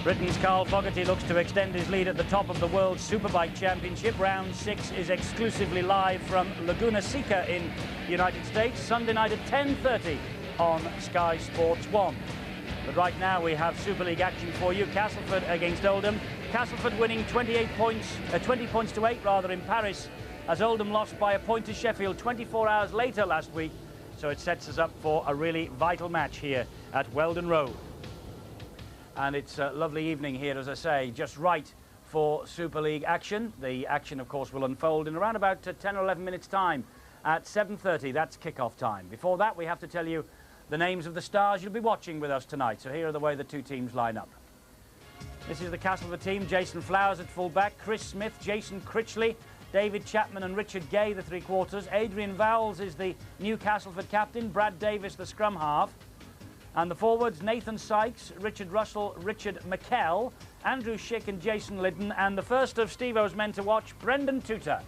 Britain's Carl Fogarty looks to extend his lead at the top of the World Superbike Championship. Round 6 is exclusively live from Laguna Seca in the United States, Sunday night at 10:30 on Sky Sports 1. But right now we have Super League action for you. Castleford against Oldham. Castleford winning 20 points to 8 rather in Paris, as Oldham lost by a point to Sheffield 24 hours later last week. So it sets us up for a really vital match here at Weldon Road. And it's a lovely evening here, as I say, just right for Super League action. The action, of course, will unfold in around about 10 or 11 minutes' time at 7:30. That's kick-off time. Before that, we have to tell you the names of the stars you'll be watching with us tonight. So here are the way the two teams line up. This is the Castleford team. Jason Flowers at full-back, Chris Smith, Jason Critchley, David Chapman and Richard Gay, the three-quarters. Adrian Vowles is the new Castleford captain, Brad Davis, the scrum half. And the forwards, Nathan Sykes, Richard Russell, Richard McKell, Andrew Schick and Jason Liddon. And the first of Steve-O's men to watch, Brendan Tutor.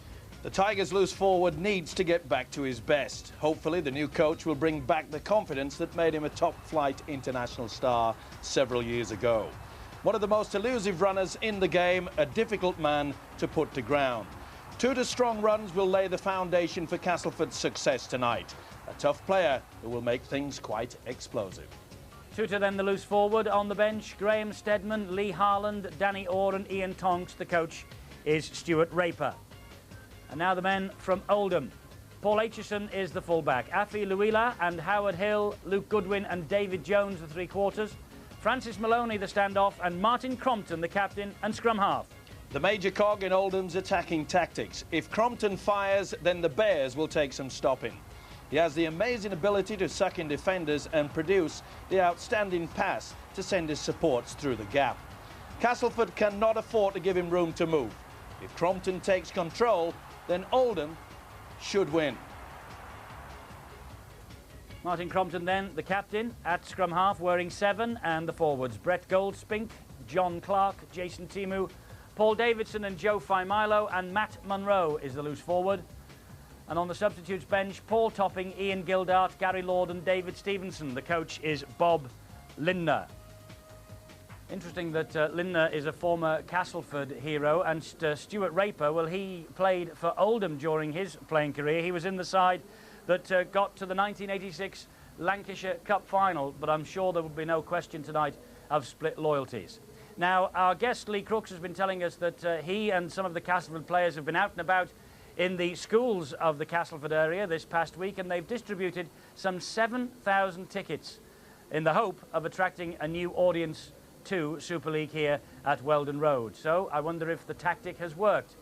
The Tigers' loose forward needs to get back to his best. Hopefully the new coach will bring back the confidence that made him a top-flight international star several years ago. One of the most elusive runners in the game, a difficult man to put to ground. Tutor's strong runs will lay the foundation for Castleford's success tonight. A tough player who will make things quite explosive. Tutor then the loose forward. On the bench, Graham Stedman, Lee Harland, Danny Orr and Ian Tonks. The coach is Stuart Raper. And now the men from Oldham. Paul Aitchison is the fullback. Afi Luila and Howard Hill, Luke Goodwin and David Jones the three-quarters. Francis Maloney the standoff, and Martin Crompton the captain and scrum half. The major cog in Oldham's attacking tactics. If Crompton fires, then the Bears will take some stopping. He has the amazing ability to suck in defenders and produce the outstanding pass to send his supports through the gap. Castleford cannot afford to give him room to move. If Crompton takes control, then Oldham should win. Martin Crompton then, the captain, at scrum half, wearing 7, and the forwards, Brett Goldspink, John Clark, Jason Timu, Paul Davidson and Joe Faimilo, and Matt Munro is the loose forward. And on the substitutes bench, Paul Topping, Ian Gildart, Gary Lord and David Stevenson. The coach is Bob Lindner. Interesting that Lindner is a former Castleford hero, and Stuart Raper, well, he played for Oldham during his playing career. He was in the side that got to the 1986 Lancashire Cup final, but I'm sure there will be no question tonight of split loyalties. Now, our guest Lee Crooks has been telling us that he and some of the Castleford players have been out and about in the schools of the Castleford area this past week, and they've distributed some 7,000 tickets in the hope of attracting a new audience to Super League here at Weldon Road. So I wonder if the tactic has worked.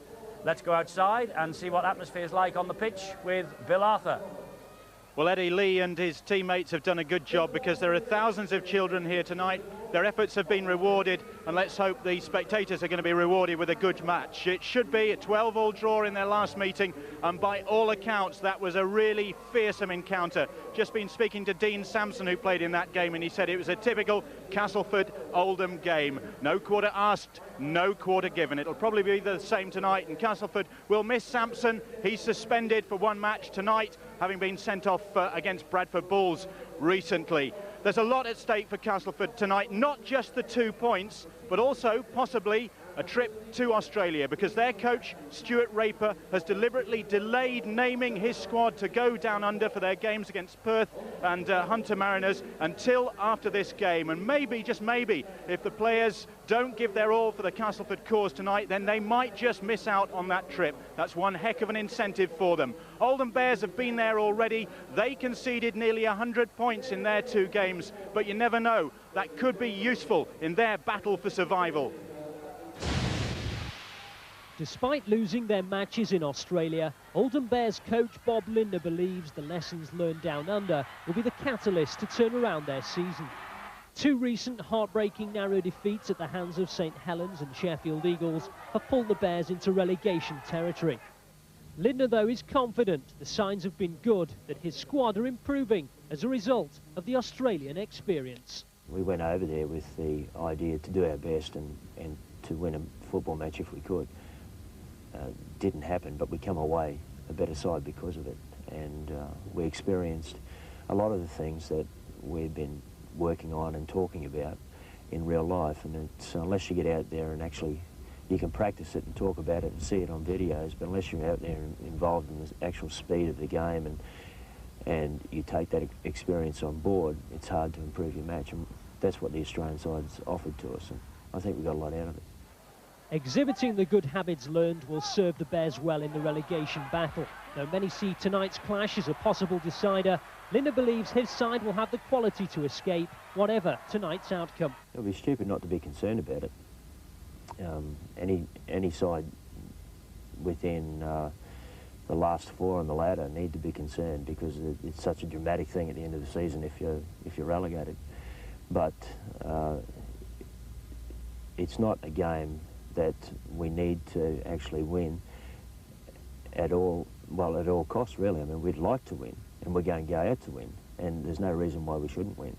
Let's go outside and see what atmosphere is like on the pitch with Bill Arthur. Well, Eddie Lee and his teammates have done a good job, because there are thousands of children here tonight. Their efforts have been rewarded, and let's hope the spectators are going to be rewarded with a good match. It should be a 12-all draw in their last meeting, and by all accounts that was a really fearsome encounter. Just been speaking to Dean Sampson, who played in that game, and he said it was a typical Castleford Oldham game. No quarter asked, no quarter given. It'll probably be the same tonight, and Castleford will miss Sampson. He's suspended for one match tonight, having been sent off against Bradford Bulls recently. There's a lot at stake for Castleford tonight, not just the 2 points, but also possibly a trip to Australia, because their coach, Stuart Raper, has deliberately delayed naming his squad to go down under for their games against Perth and Hunter Mariners until after this game. And maybe, just maybe, if the players don't give their all for the Castleford cause tonight, then they might just miss out on that trip. That's one heck of an incentive for them. Oldham Bears have been there already. They conceded nearly 100 points in their 2 games, but you never know. That could be useful in their battle for survival. Despite losing their matches in Australia, Oldham Bears coach Bob Lindner believes the lessons learned down under will be the catalyst to turn around their season. 2 recent heartbreaking narrow defeats at the hands of St Helens and Sheffield Eagles have pulled the Bears into relegation territory. Lindner, though, is confident the signs have been good, that his squad are improving as a result of the Australian experience. We went over there with the idea to do our best and to win a football match if we could. Didn't happen, but we come away a better side because of it, and we experienced a lot of the things that we've been working on and talking about, in real life. And it's, unless you get out there and actually, you can practice it and talk about it and see it on videos, but unless you're out there and involved in the actual speed of the game and you take that experience on board, it's hard to improve your match. And that's what the Australian side's offered to us, and I think we got a lot out of it. Exhibiting the good habits learned will serve the Bears well in the relegation battle. Though many see tonight's clash as a possible decider, Linda believes his side will have the quality to escape whatever tonight's outcome. It would be stupid not to be concerned about it. Any side within the last four on the ladder need to be concerned, because it's such a dramatic thing at the end of the season if you're relegated. But it's not a game that we need to actually win at all, well, at all costs, really. I mean, we'd like to win, and we're going to go out to win, and there's no reason why we shouldn't win.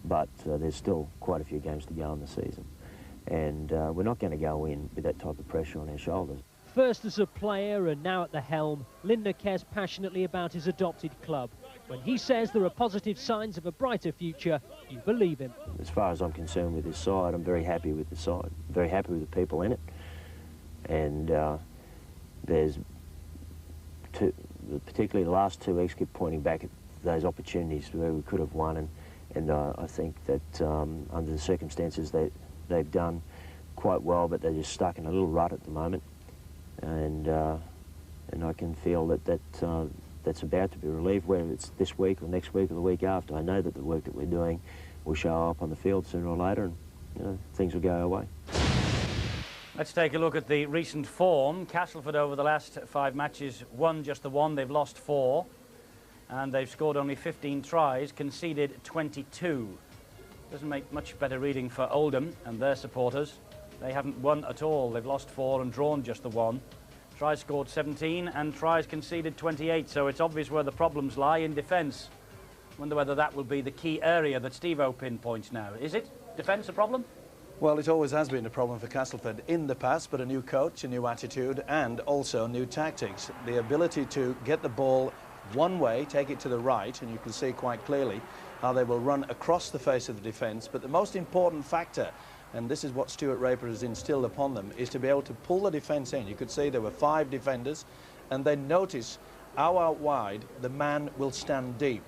But there's still quite a few games to go in the season, and we're not going to go in with that type of pressure on our shoulders. First as a player and now at the helm, Lindner cares passionately about his adopted club. When he says there are positive signs of a brighter future, you believe him. As far as I'm concerned with this side, I'm very happy with the side. I'm very happy with the people in it. And there's particularly the last 2 weeks keep pointing back at those opportunities where we could have won. And I think that under the circumstances they've done quite well, but they're just stuck in a little rut at the moment. And I can feel that's about to be relieved, whether it's this week or next week or the week after. I know that the work that we're doing will show up on the field sooner or later, and things will go our way. Let's take a look at the recent form. Castleford over the last 5 matches won just the one, they've lost 4, and they've scored only 15 tries, conceded 22. Doesn't make much better reading for Oldham and their supporters. They haven't won at all. They've lost 4 and drawn just the 1. Tries scored 17 and tries conceded 28, so it's obvious where the problems lie in defence. Wonder whether that will be the key area that Steve-O pinpoints now. Is it? Defence a problem? Well, it always has been a problem for Castleford in the past, but a new coach, a new attitude, and also new tactics. The ability to get the ball one way, take it to the right, and you can see quite clearly how they will run across the face of the defence. But the most important factor, and this is what Stuart Raper has instilled upon them, is to be able to pull the defence in. You could see there were 5 defenders, and then notice how out wide the man will stand deep.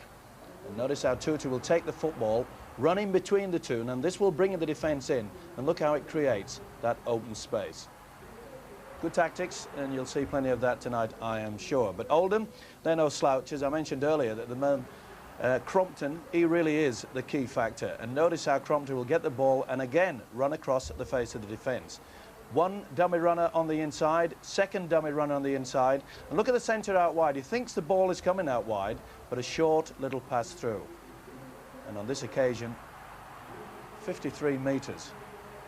And notice how Tutu will take the football, run in between the two, and this will bring the defence in, and look how it creates that open space. Good tactics, and you'll see plenty of that tonight, I am sure. But Oldham, they're no slouch. As I mentioned earlier, that the man Crompton, he really is the key factor. And notice how Crompton will get the ball and again run across the face of the defence. 1 dummy runner on the inside, 2nd dummy runner on the inside. And look at the centre out wide. He thinks the ball is coming out wide, but a short little pass through. And on this occasion, 53 metres.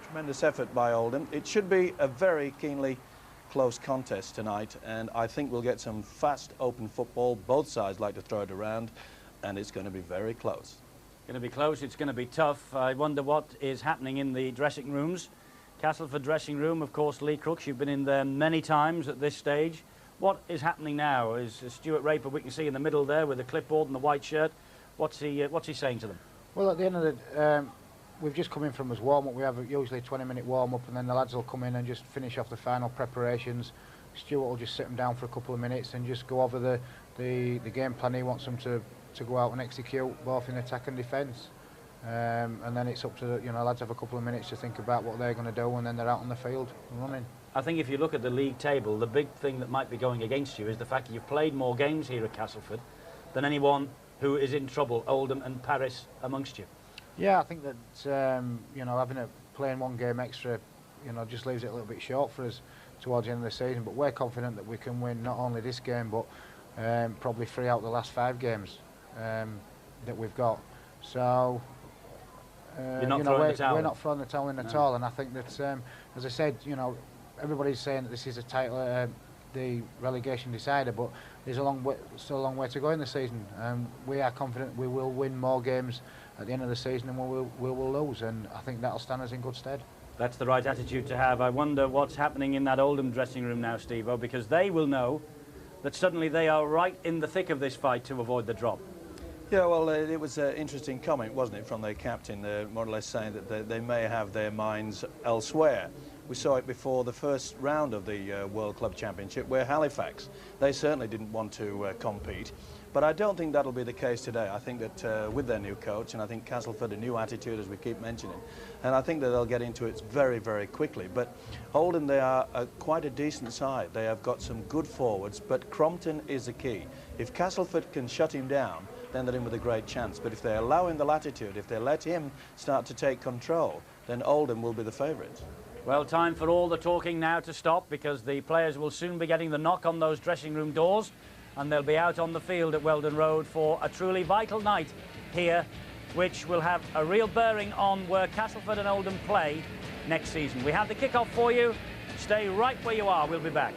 Tremendous effort by Oldham. It should be a very keenly close contest tonight, and I think we'll get some fast, open football. Both sides like to throw it around, and it's going to be very close. Going to be close, it's going to be tough. I wonder what is happening in the dressing rooms. Castleford dressing room, of course, Lee Crooks, you've been in there many times at this stage. What is happening now? Is Stuart Raper, we can see in the middle there with the clipboard and the white shirt, what's he saying to them? Well, at the end of the we've just come in from his warm-up. We have usually a 20-minute warm-up, and then the lads will come in and just finish off the final preparations. Stuart will just sit them down for a couple of minutes and just go over the game plan he wants them to go out and execute, both in attack and defence. And then it's up to the lads have a couple of minutes to think about what they're going to do, and then they're out on the field and running. I think if you look at the league table, the big thing that might be going against you is the fact that you've played more games here at Castleford than anyone who is in trouble, Oldham and Paris amongst you. Yeah, I think that having playing 1 game extra, just leaves it a little bit short for us towards the end of the season. But we're confident that we can win not only this game, but probably 3 out of the last 5 games that we've got. So we're not throwing the towel in at all. And I think that, as I said, everybody's saying that this is a title, the relegation decider, but there's still a long way to go in the season. We are confident we will win more games at the end of the season than we will lose, and I think that'll stand us in good stead. That's the right attitude to have. I wonder what's happening in that Oldham dressing room now, Steve-O, because they will know that suddenly they are right in the thick of this fight to avoid the drop. Yeah, well, it was an interesting comment, wasn't it, from their captain, more or less saying that they may have their minds elsewhere. We saw it before the first round of the World Club Championship, where Halifax, they certainly didn't want to compete. But I don't think that'll be the case today. I think that with their new coach, and I think Castleford, a new attitude, as we keep mentioning, and I think that they'll get into it very, very quickly. But Oldham, they are quite a decent side. They have got some good forwards, but Crompton is the key. If Castleford can shut him down, then they're in with a great chance. But if they allow him the latitude, if they let him start to take control, then Oldham will be the favourites. Well, time for all the talking now to stop, because the players will soon be getting the knock on those dressing room doors, and they'll be out on the field at Weldon Road for a truly vital night here, which will have a real bearing on where Castleford and Oldham play next season. We have the kick-off for you. Stay right where you are. We'll be back.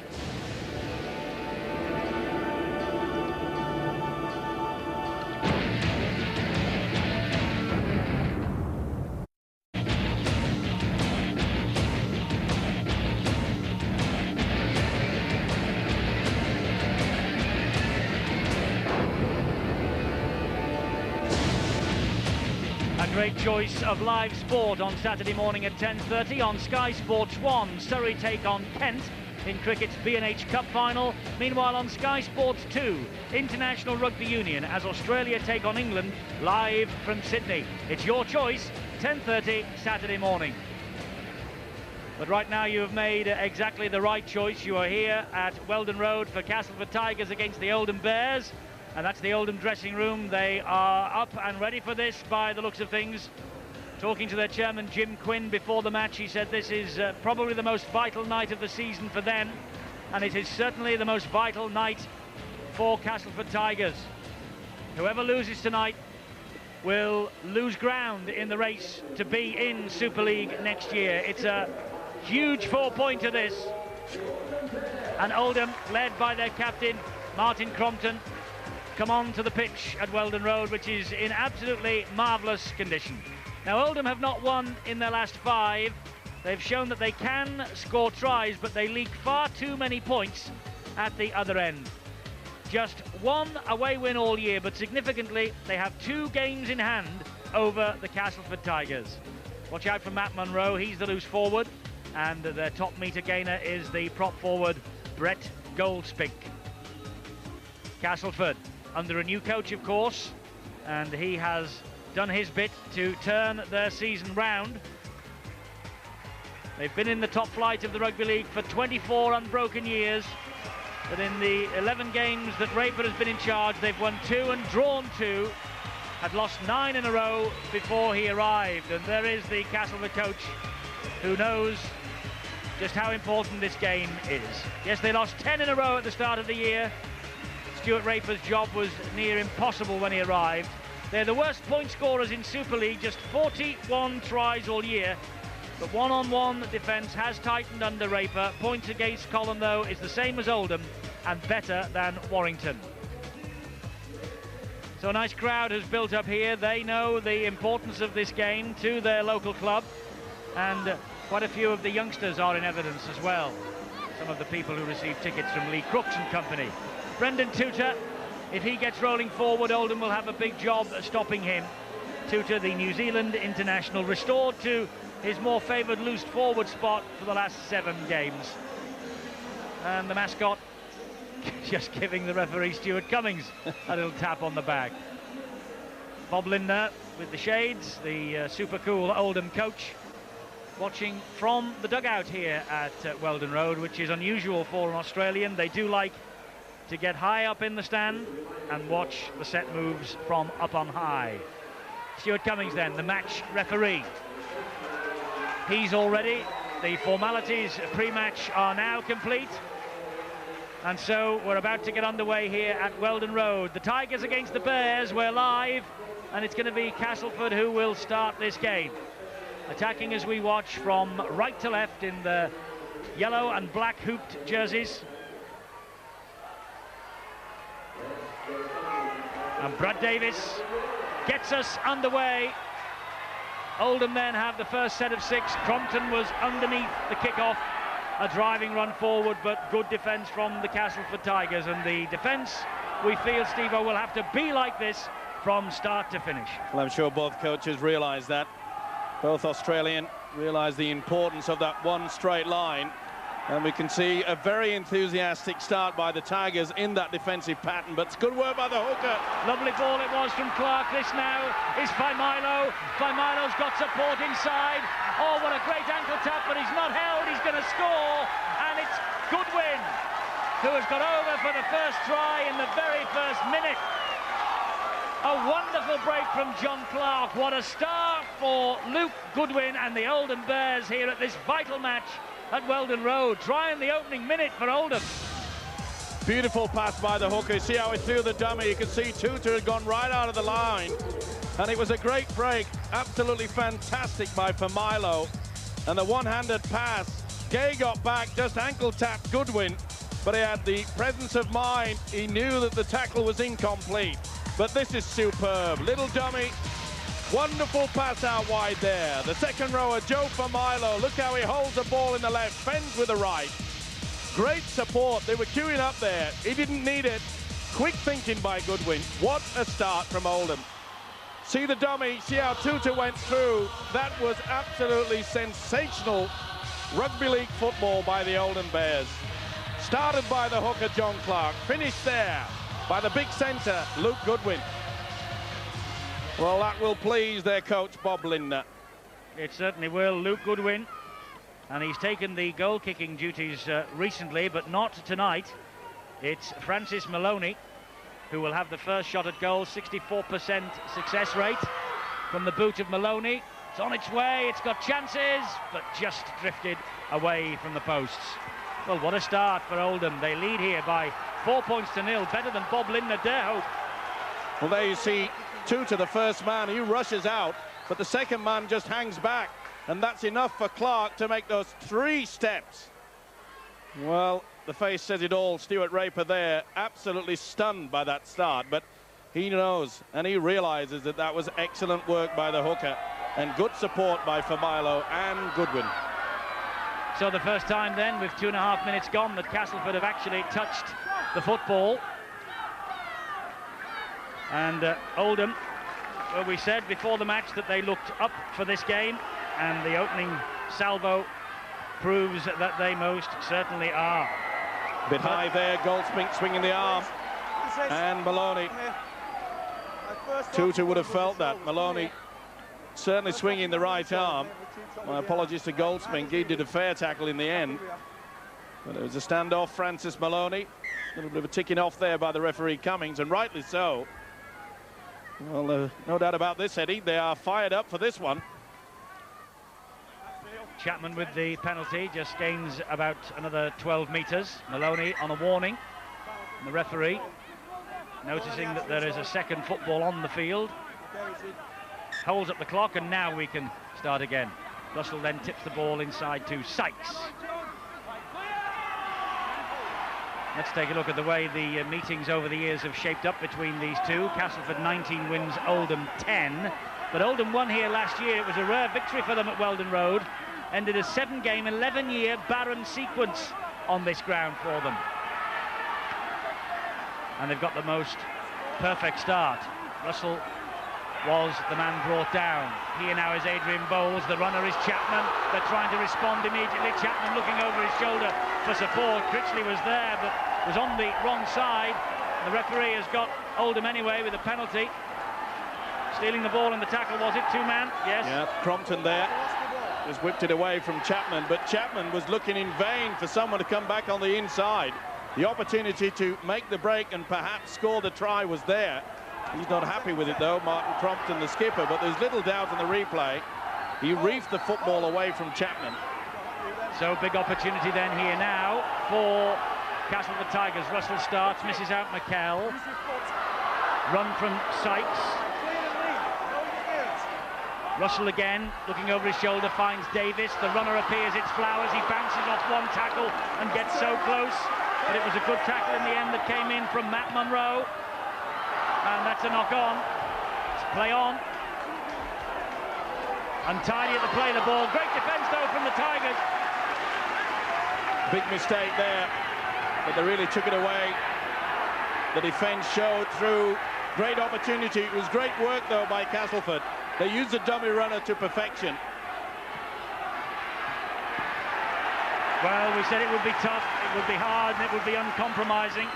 Great choice of live sport on Saturday morning at 10:30 on Sky Sports 1. Surrey take on Kent in cricket's B&H Cup final. Meanwhile on Sky Sports 2, International Rugby Union as Australia take on England live from Sydney. It's your choice, 10:30 Saturday morning. But right now you have made exactly the right choice. You are here at Weldon Road for Castleford Tigers against the Oldham Bears. And that's the Oldham dressing room. They are up and ready for this by the looks of things. Talking to their chairman, Jim Quinn, before the match, he said this is probably the most vital night of the season for them. And it is certainly the most vital night for Castleford Tigers. Whoever loses tonight will lose ground in the race to be in Super League next year. It's a huge 4-pointer, this. And Oldham, led by their captain, Martin Crompton, come on to the pitch at Weldon Road, which is in absolutely marvellous condition. Now, Oldham have not won in their last 5. They've shown that they can score tries, but they leak far too many points at the other end. Just 1 away win all year, but significantly, they have 2 games in hand over the Castleford Tigers. Watch out for Matt Munro, he's the loose forward, and their top meter gainer is the prop forward, Brett Goldspink. Castleford under a new coach, of course, and he has done his bit to turn their season round. They've been in the top flight of the Rugby League for 24 unbroken years, but in the 11 games that Raper has been in charge, they've won 2 and drawn 2, had lost 9 in a row before he arrived. And there is the Castleford coach who knows just how important this game is. Yes, they lost 10 in a row at the start of the year. Stuart Raper's job was near impossible when he arrived. They're the worst point scorers in Super League, just 41 tries all year. But one-on-one defence has tightened under Raper. Points against column, though, is the same as Oldham and better than Warrington. So a nice crowd has built up here. They know the importance of this game to their local club. And quite a few of the youngsters are in evidence as well. Some of the people who received tickets from Lee Crooks and company. Brendan Tutor, if he gets rolling forward, Oldham will have a big job stopping him. Tutor, the New Zealand international, restored to his more favoured loose forward spot for the last 7 games. And the mascot just giving the referee, Stuart Cummings, a little tap on the back. Bob Lindner with the shades, the super cool Oldham coach, watching from the dugout here at Weldon Road, which is unusual for an Australian. They do like to get high up in the stand and watch the set moves from up on high. Stuart Cummings then, the match referee. He's all ready. The formalities pre-match are now complete. And so we're about to get underway here at Weldon Road. The Tigers against the Bears, we're live, and it's going to be Castleford who will start this game. Attacking as we watch from right to left in the yellow and black hooped jerseys. And Brad Davis gets us underway. Oldham then have the first set of 6. Crompton was underneath the kickoff. A driving run forward, but good defence from the Castleford Tigers. And the defence, we feel, Steve-O, will have to be like this from start to finish. Well, I'm sure both coaches realise that. Both Australian realise the importance of that one straight line. And we can see a very enthusiastic start by the Tigers in that defensive pattern, but it's good work by the hooker. Lovely ball it was from Clark. This now is Faimilo. Faimilo's got support inside. Oh, what a great ankle tap, but he's not held. He's going to score, and it's Goodwin who has got over for the first try in the very first minute. A wonderful break from John Clark. What a start for Luke Goodwin and the Oldham Bears here at this vital match at Weldon Road, trying the opening minute for Oldham. Beautiful pass by the hooker. See how he threw the dummy. You can see Tuta had gone right out of the line. And it was a great break. Absolutely fantastic by Faimilo. And the one-handed pass. Gay got back, just ankle tapped Goodwin. But he had the presence of mind. He knew that the tackle was incomplete. But this is superb. Little dummy. Wonderful pass out wide there. The second rower, Joe Faimilo. Look how he holds the ball in the left, fends with the right. Great support. They were queuing up there. He didn't need it. Quick thinking by Goodwin. What a start from Oldham. See the dummy. See how Tuta went through. That was absolutely sensational rugby league football by the Oldham Bears. Started by the hooker, John Clark. Finished there by the big centre, Luke Goodwin. Well, that will please their coach, Bob Lindner. It certainly will. Luke Goodwin, and he's taken the goal-kicking duties recently, but not tonight. It's Francis Maloney who will have the first shot at goal. 64% success rate from the boot of Maloney. It's on its way, it's got chances, but just drifted away from the posts. Well, what a start for Oldham. They lead here by 4 points to nil, better than Bob Lindner dare hope. Well, there you see Tuta, the first man, he rushes out, but the second man just hangs back, and that's enough for Clark to make those 3 steps. Well, the face says it all. Stuart Raper there, absolutely stunned by that start, but he knows and he realises that that was excellent work by the hooker and good support by Faimilo and Goodwin. So the first time then, with 2.5 minutes gone, that Castleford have actually touched the football. And Oldham, well, we said before the match that they looked up for this game, and the opening salvo proves that they most certainly are. A bit high there, Goldspink swinging the arm, and Maloney. Tuta would have felt that. Maloney certainly swinging the right arm. My apologies to Goldspink, he did a fair tackle in the end. But it was a standoff, Francis Maloney. A little bit of a ticking off there by the referee Cummings, and rightly so. Well, no doubt about this, Eddie. They are fired up for this one. Chapman with the penalty, just gains about another 12 metres. Maloney on a warning. And the referee noticing that there is a second football on the field. Holds up the clock, and now we can start again. Russell then tips the ball inside to Sykes. Let's take a look at the way the meetings over the years have shaped up between these two. Castleford 19 wins, Oldham 10. But Oldham won here last year. It was a rare victory for them at Weldon Road. Ended a 7-game, 11-year barren sequence on this ground for them. And they've got the most perfect start. Russell was the man brought down. Here now is Adrian Bowles. The runner is Chapman. They're trying to respond immediately. Chapman looking over his shoulder for support. Critchley was there, but was on the wrong side. The referee has got Oldham anyway with a penalty. Stealing the ball in the tackle, was it? 2-man? Yes. Yeah, Crompton there. Just whipped it away from Chapman, but Chapman was looking in vain for someone to come back on the inside. The opportunity to make the break and perhaps score the try was there. He's not happy with it though, Martin Crompton, the skipper, but there's little doubt in the replay. He reefed the football away from Chapman. So big opportunity then here now for Castleford Tigers. Russell starts, misses out McKell. Run from Sykes. Russell again, looking over his shoulder, finds Davis. The runner appears, it's Flowers. He bounces off one tackle and gets so close. But it was a good tackle in the end that came in from Matt Munro. And that's a knock-on. It's play on. Untidy at the play of the ball. Great defence, though, from the Tigers. Big mistake there, but they really took it away. The defence showed through Great opportunity. It was great work, though, by Castleford. They used the dummy runner to perfection. Well, we said it would be tough, it would be hard, and it would be uncompromising.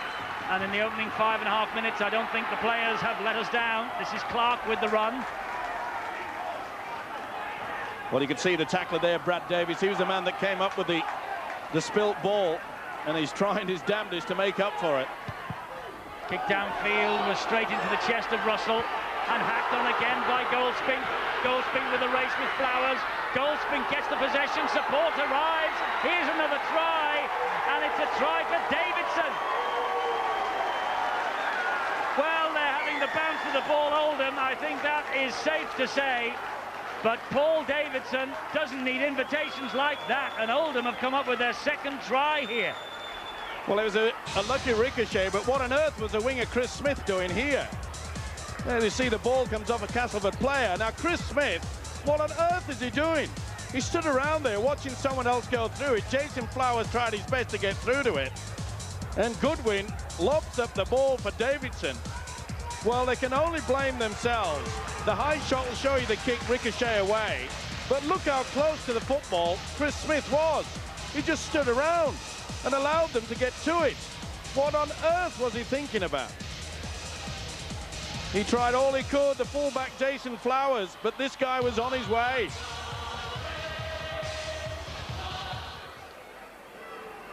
And in the opening 5.5 minutes, I don't think the players have let us down. This is Clark with the run. Well, you could see the tackler there, Brad Davies. He was the man that came up with the spilt ball, and he's trying his damnedest to make up for it. Kick downfield was straight into the chest of Russell, and hacked on again by Goldspink. Goldspink with a race with Flowers. Goldspink gets the possession, support arrives. Here's another try, and it's a try for Davidson. Well, they're having the bounce of the ball, Oldham. I think that is safe to say. But Paul Davidson doesn't need invitations like that, and Oldham have come up with their second try here. Well, it was a lucky ricochet, but what on earth was the winger Chris Smith doing here? There you see the ball comes off a Castleford player. Now, Chris Smith, what on earth is he doing? He stood around there watching someone else go through it. Jason Flowers tried his best to get through to it. And Goodwin lobs up the ball for Davidson. Well, they can only blame themselves. The high shot will show you the kick ricochet away. But look how close to the football Chris Smith was. He just stood around and allowed them to get to it. What on earth was he thinking about? He tried all he could, the fullback Jason Flowers, but this guy was on his way.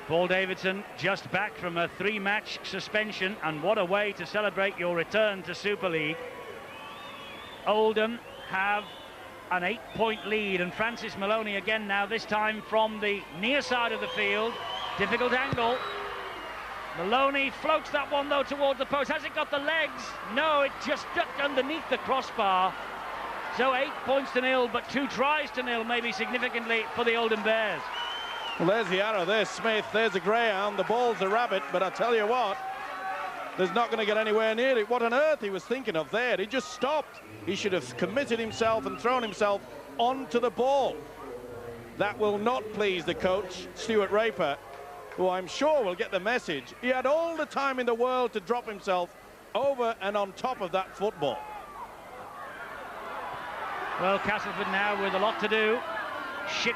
Paul Davidson just back from a 3-match suspension, and what a way to celebrate your return to Super League. Oldham have an 8-point lead, and Francis Maloney again now, this time from the near side of the field. Difficult angle. Maloney floats that one though towards the post. Has it got the legs? No, it just ducked underneath the crossbar. So 8 points to nil, but 2 tries to nil, maybe significantly for the Oldham Bears. Well, there's the arrow, there's Smith, there's a greyhound, the ball's a rabbit, but I tell you what, there's not going to get anywhere near it. What on earth he was thinking of there? He just stopped. He should have committed himself and thrown himself onto the ball. That will not please the coach, Stuart Raper, who I'm sure will get the message. He had all the time in the world to drop himself over and on top of that football. Well, Castleford now with a lot to do. Schick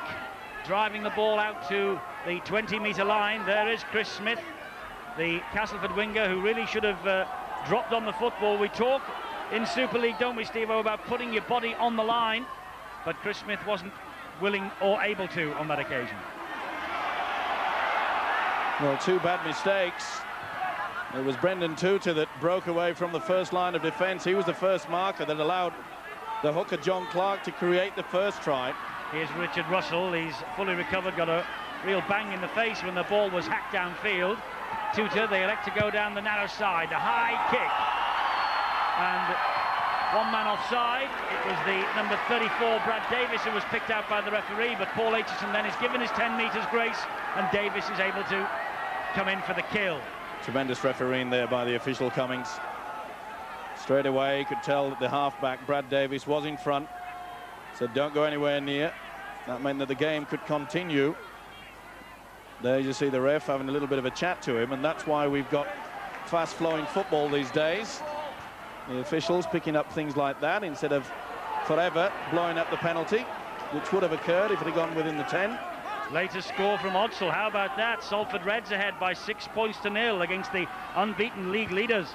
driving the ball out to the 20-metre line. There is Chris Smith, the Castleford winger, who really should have dropped on the football. We talk in Super League, don't we, Steve-O, about putting your body on the line, but Chris Smith wasn't willing or able to on that occasion. Well, 2 bad mistakes. It was Brendan Tuta that broke away from the first line of defence. He was the first marker that allowed the hooker John Clark to create the first try. Here's Richard Russell. He's fully recovered, got a real bang in the face when the ball was hacked downfield. Tuta, they elect to go down the narrow side. A high kick. And 1 man offside. It was the number 34, Brad Davis, who was picked out by the referee, but Paul Aitchison then is given his 10 metres grace, and Davis is able to come in for the kill. Tremendous refereeing there by the official Cummings. Straight away, you could tell that the halfback, Brad Davis, was in front. Said, don't go anywhere near. That meant that the game could continue. There you see the ref having a little bit of a chat to him, and that's why we've got fast-flowing football these days. The officials picking up things like that instead of forever blowing up the penalty, which would have occurred if it had gone within the 10. Latest score from Odsal, how about that? Salford Reds ahead by 6 points to nil against the unbeaten league leaders.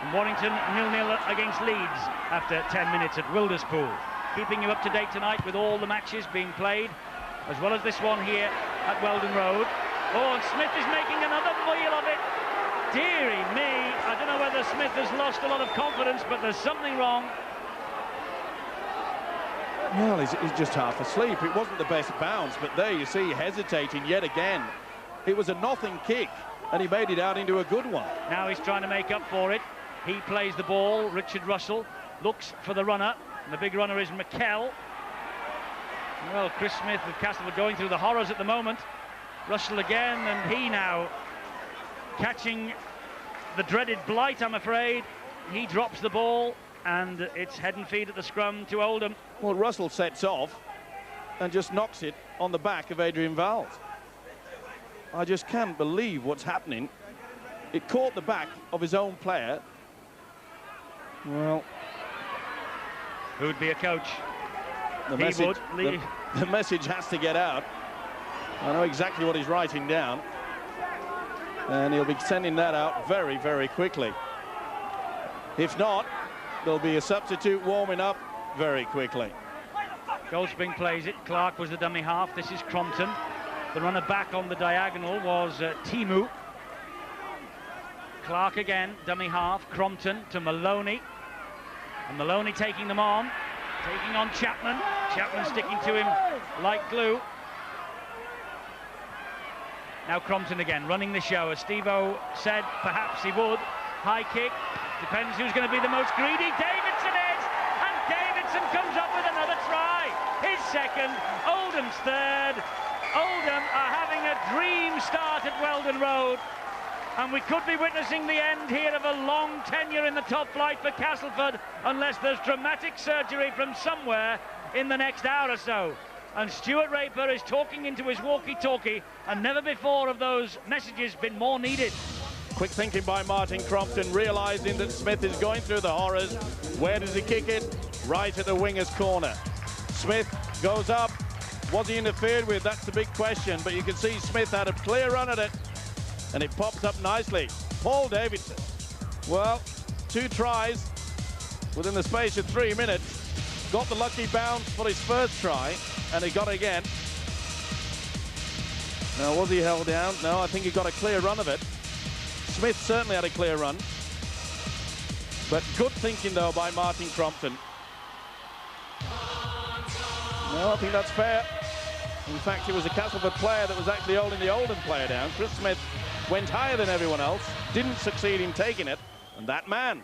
And Warrington 0-0 against Leeds after 10 minutes at Wilderspool. Keeping you up to date tonight with all the matches being played, as well as this one here at Weldon Road. Oh, and Smith is making another meal of it. Dearie me, I don't know whether Smith has lost a lot of confidence, but there's something wrong. Well, he's just half asleep. It wasn't the best bounce, but there you see, hesitating yet again. It was a nothing kick, and he made it out into a good one. Now he's trying to make up for it. He plays the ball. Richard Russell looks for the runner, and the big runner is McKell. Well, Chris Smith with Castleford going through the horrors at the moment. Russell again, and he now catching the dreaded blight, I'm afraid. He drops the ball, and it's head and feet at the scrum to Oldham. Well, Russell sets off and just knocks it on the back of Adrian Valls. I just can't believe what's happening. It caught the back of his own player, Well, who'd be a coach? The He message, would. the message has to get out. I know exactly what he's writing down. And he'll be sending that out very, very quickly. If not, there'll be a substitute warming up very quickly. Goldspring plays it. Clark was the dummy half. This is Crompton. The runner back on the diagonal was Timu. Clark again, dummy half. Crompton to Maloney. And Maloney taking them on. Taking on Chapman. Chapman sticking to him like glue. Now Crompton again, running the show. As Steve-O said, perhaps he would. High kick. Depends who's going to be the most greedy. Davidson is! And Davidson comes up with another try. His second, Oldham's third. Oldham are having a dream start at Weldon Road. And we could be witnessing the end here of a long tenure in the top flight for Castleford, unless there's dramatic surgery from somewhere in the next hour or so. And Stuart Raper is talking into his walkie-talkie, and never before have those messages been more needed. Quick thinking by Martin Crompton, realising that Smith is going through the horrors. Where does he kick it? Right at the winger's corner. Smith goes up. Was he interfered with? That's the big question. But you can see Smith had a clear run at it, and it pops up nicely. Paul Davidson. Well, 2 tries within the space of 3 minutes. Got the lucky bounce for his first try, and he got it again. Now, was he held down? No, I think he got a clear run of it. Smith certainly had a clear run. But good thinking, though, by Martin Crompton. No, I think that's fair. In fact, it was a Castleford player that was actually holding the Oldham player down. Chris Smith went higher than everyone else, didn't succeed in taking it, and that man,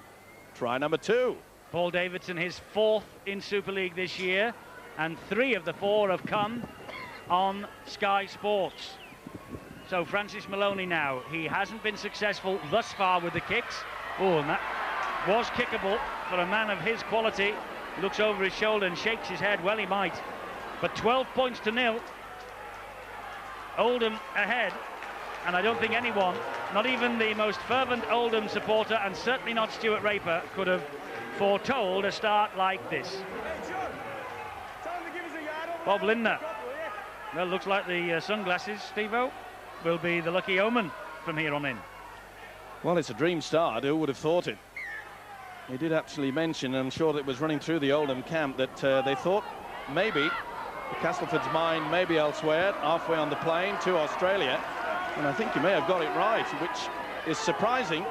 try number 2. Paul Davidson, his 4th in Super League this year, and 3 of the 4 have come on Sky Sports. So Francis Maloney now, he hasn't been successful thus far with the kicks. Oh, and that was kickable for a man of his quality. He looks over his shoulder and shakes his head. Well, he might. But 12 points to 0. Oldham ahead. And I don't think anyone, not even the most fervent Oldham supporter, and certainly not Stuart Raper, could have foretold a start like this. Bob Lindner. Well, looks like the sunglasses, Steve-O, will be the lucky omen from here on in. Well, it's a dream start. Who would have thought it? He did actually mention, and I'm sure that it was running through the Oldham camp, that they thought maybe Castleford's mind may be elsewhere, halfway on the plane to Australia. And I think he may have got it right, which is surprising.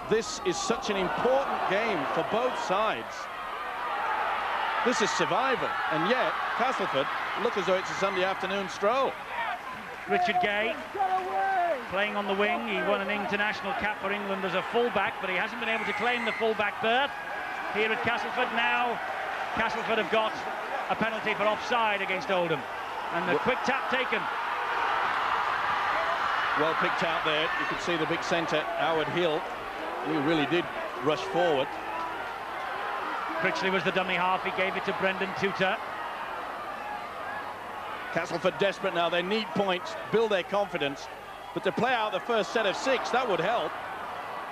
This is such an important game for both sides. This is survival, and yet Castleford look as though it's a Sunday afternoon stroll. Richard Gay playing on the wing. He won an international cap for England as a fullback, but he hasn't been able to claim the fullback berth here at Castleford. Now Castleford have got a penalty for offside against Oldham, and the quick tap taken. Well picked out there. You could see the big centre, Howard Hill. He really did rush forward. Critchley was the dummy half. He gave it to Brendan Tutor. Castleford desperate now. They need points, build their confidence. But to play out the first set of 6, that would help.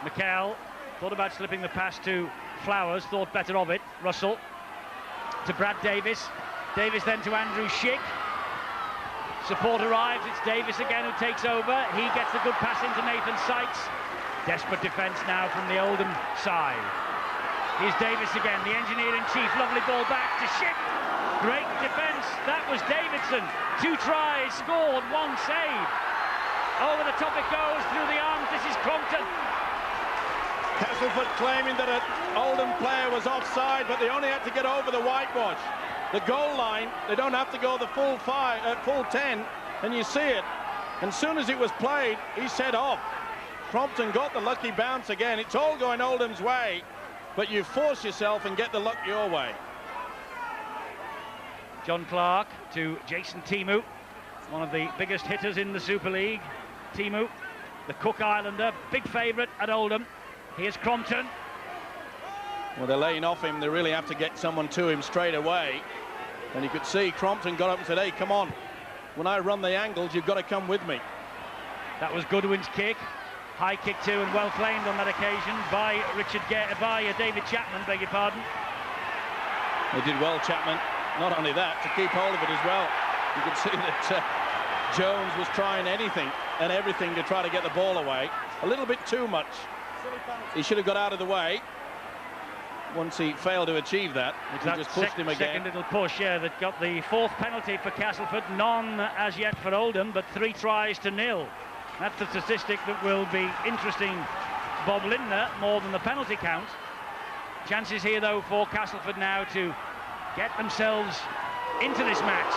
McKell thought about slipping the pass to Flowers, thought better of it. Russell to Brad Davis. Davis then to Andrew Schick. Support arrives. It's Davis again who takes over. He gets the good pass into Nathan Sykes. Desperate defence now from the Oldham side. Here's Davis again, the engineer-in-chief. Lovely ball back to Schick. Great defence. That was Davidson. 2 tries, scored, 1 save. Over the top it goes, through the arms. This is Crompton. Castleford claiming that an Oldham player was offside, but they only had to get over the whitewash. The goal line, they don't have to go the full 10, and you see it. And as soon as it was played, he set off. Crompton got the lucky bounce again. It's all going Oldham's way, but you force yourself and get the luck your way. John Clark to Jason Timu, one of the biggest hitters in the Super League. Timu, the Cook Islander, big favourite at Oldham. Here's Crompton. Well, they're laying off him. They really have to get someone to him straight away. And you could see Crompton got up and said, hey, come on. When I run the angles, you've got to come with me. That was Goodwin's kick. High kick too, and well claimed on that occasion by David Chapman, beg your pardon. They did well, Chapman. Not only that, to keep hold of it as well. You could see that Jones was trying anything and everything to try to get the ball away. A little bit too much. He should have got out of the way. Once he failed to achieve that, he just pushed him again. Second little push, yeah, that got the fourth penalty for Castleford. None as yet for Oldham, but 3 tries to 0. That's the statistic that will be interesting Bob Lindner more than the penalty count. Chances here, though, for Castleford now to get themselves into this match.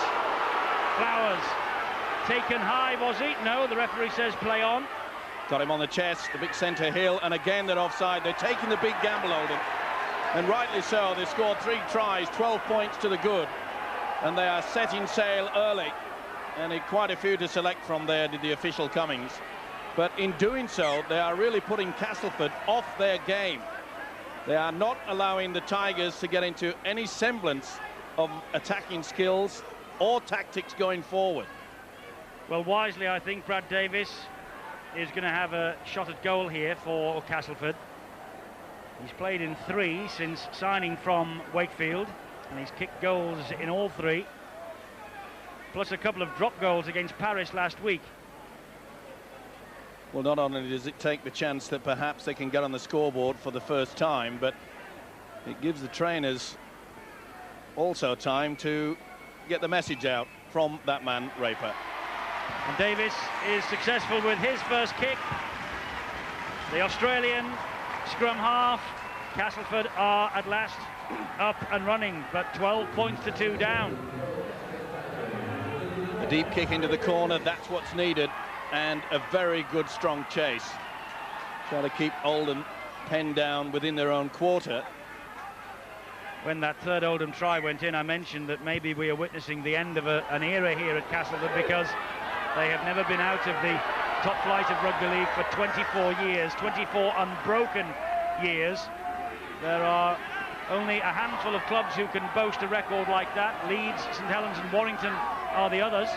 Flowers taken high, was he? No, the referee says play on. Got him on the chest, the big centre hill, and again they're offside. They're taking the big gamble, Oldham. And rightly so. They scored 3 tries, 12 points to the good. And they are setting sail early. And quite a few to select from there, did the official Cummings. But in doing so, they are really putting Castleford off their game. They are not allowing the Tigers to get into any semblance of attacking skills or tactics going forward. Well, wisely, I think Brad Davis is going to have a shot at goal here for Castleford. He's played in 3 since signing from Wakefield, and he's kicked goals in all 3, plus a couple of drop goals against Paris last week. Well, not only does it take the chance that perhaps they can get on the scoreboard for the first time, but it gives the trainers also time to get the message out from that man, Raper. And Davis is successful with his first kick. The Australian scrum half. Castleford are at last up and running, but 12 points to 2 down. A deep kick into the corner, that's what's needed, and a very good strong chase. Try to keep Oldham penned down within their own quarter. When that third Oldham try went in, I mentioned that maybe we are witnessing the end of an era here at Castleford, because they have never been out of the top flight of rugby league for 24 years, 24 unbroken years. There are only a handful of clubs who can boast a record like that. Leeds, St Helens and Warrington are the others.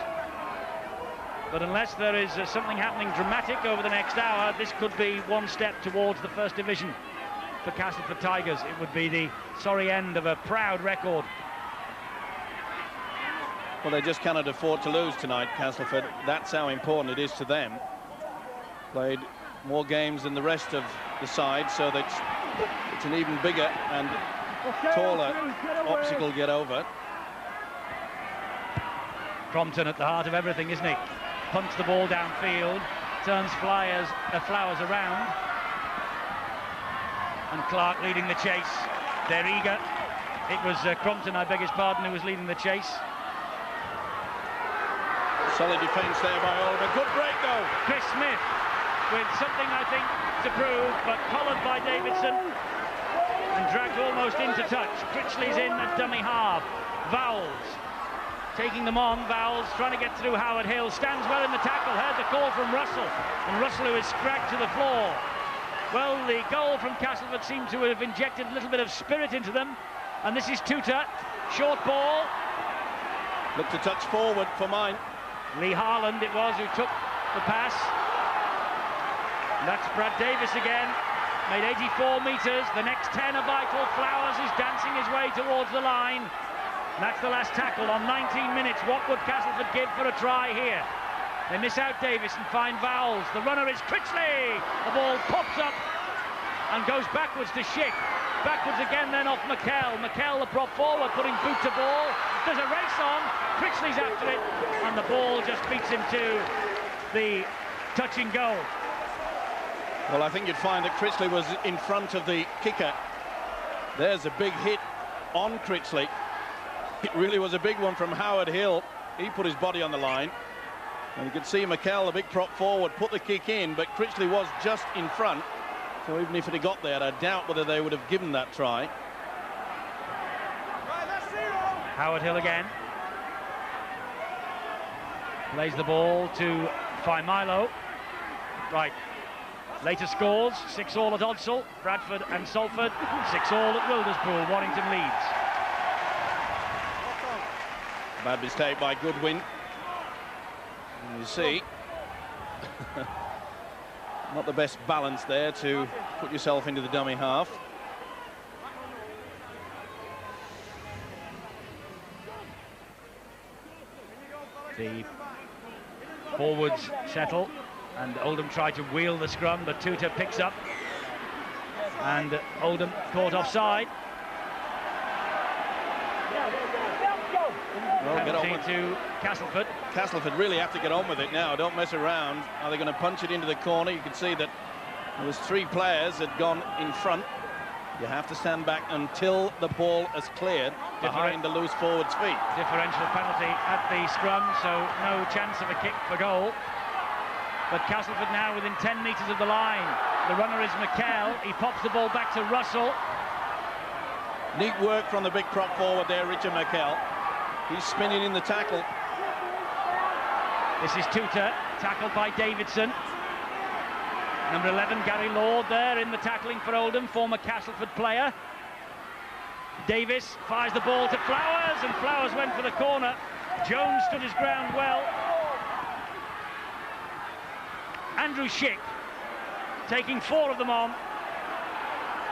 But unless there is something happening dramatic over the next hour, this could be one step towards the First Division for Castleford Tigers. It would be the sorry end of a proud record. Well, they just cannot afford to lose tonight, Castleford. That's how important it is to them. Played more games than the rest of the side, so that it's an even bigger and taller obstacle to get over. Crompton at the heart of everything, isn't he? Punts the ball downfield, turns Flowers around. And Clark leading the chase. They're eager. It was Crompton, I beg his pardon, who was leading the chase. Solid defence there by Oldham. Good break, though. Chris Smith with something, I think, to prove, but collared by Davidson and dragged almost into touch. Critchley's in at dummy half. Vowles taking them on. Vowles trying to get through Howard Hill. Stands well in the tackle. Heard the call from Russell. And Russell, who is scragged to the floor. Well, the goal from Castleford seemed to have injected a little bit of spirit into them. And this is Tuta. Short ball. Look to touch forward for mine. Lee Harland it was who took the pass. And that's Brad Davis again. Made 84 metres. The next 10 are vital. Flowers is dancing his way towards the line. And that's the last tackle on 19 minutes. What would Castleford give for a try here? They miss out Davis and find Vowles. The runner is Critchley. The ball pops up and goes backwards to Schick. Backwards again then off McKell. McKell, the prop forward, putting boot to ball. There's a race on. Critchley's after it. And the ball just beats him to the touching goal. Well, I think you'd find that Critchley was in front of the kicker. There's a big hit on Critchley. It really was a big one from Howard Hill. He put his body on the line. And you could see McKell, the big prop forward, put the kick in, but Critchley was just in front. So even if it had got there, I doubt whether they would have given that try. Howard Hill again. Plays the ball to Faimilo. Right. Later scores, 6-all at Odsall, Bradford and Salford, 6-all at Wilderspool. Warrington leads. Bad mistake by Goodwin. And you see, Not the best balance there to put yourself into the dummy half. The forwards settle, and Oldham try to wheel the scrum, but Tuta picks up, and Oldham caught offside. Well, get on Penalty with to Castleford. Castleford really have to get on with it now. Don't mess around. Are they going to punch it into the corner? You can see that there was 3 players had gone in front. You have to stand back until the ball is cleared behind the loose forward's feet. Differential penalty at the scrum, so no chance of a kick for goal. But Castleford now within 10 metres of the line. The runner is McKell. He pops the ball back to Russell. Neat work from the big prop forward there, Richard McKell. He's spinning in the tackle. This is Tuta, tackled by Davidson. Number 11, Gary Lord there in the tackling for Oldham, former Castleford player. Davis fires the ball to Flowers, and Flowers went for the corner. Jones stood his ground well. Andrew Schick taking 4 of them on.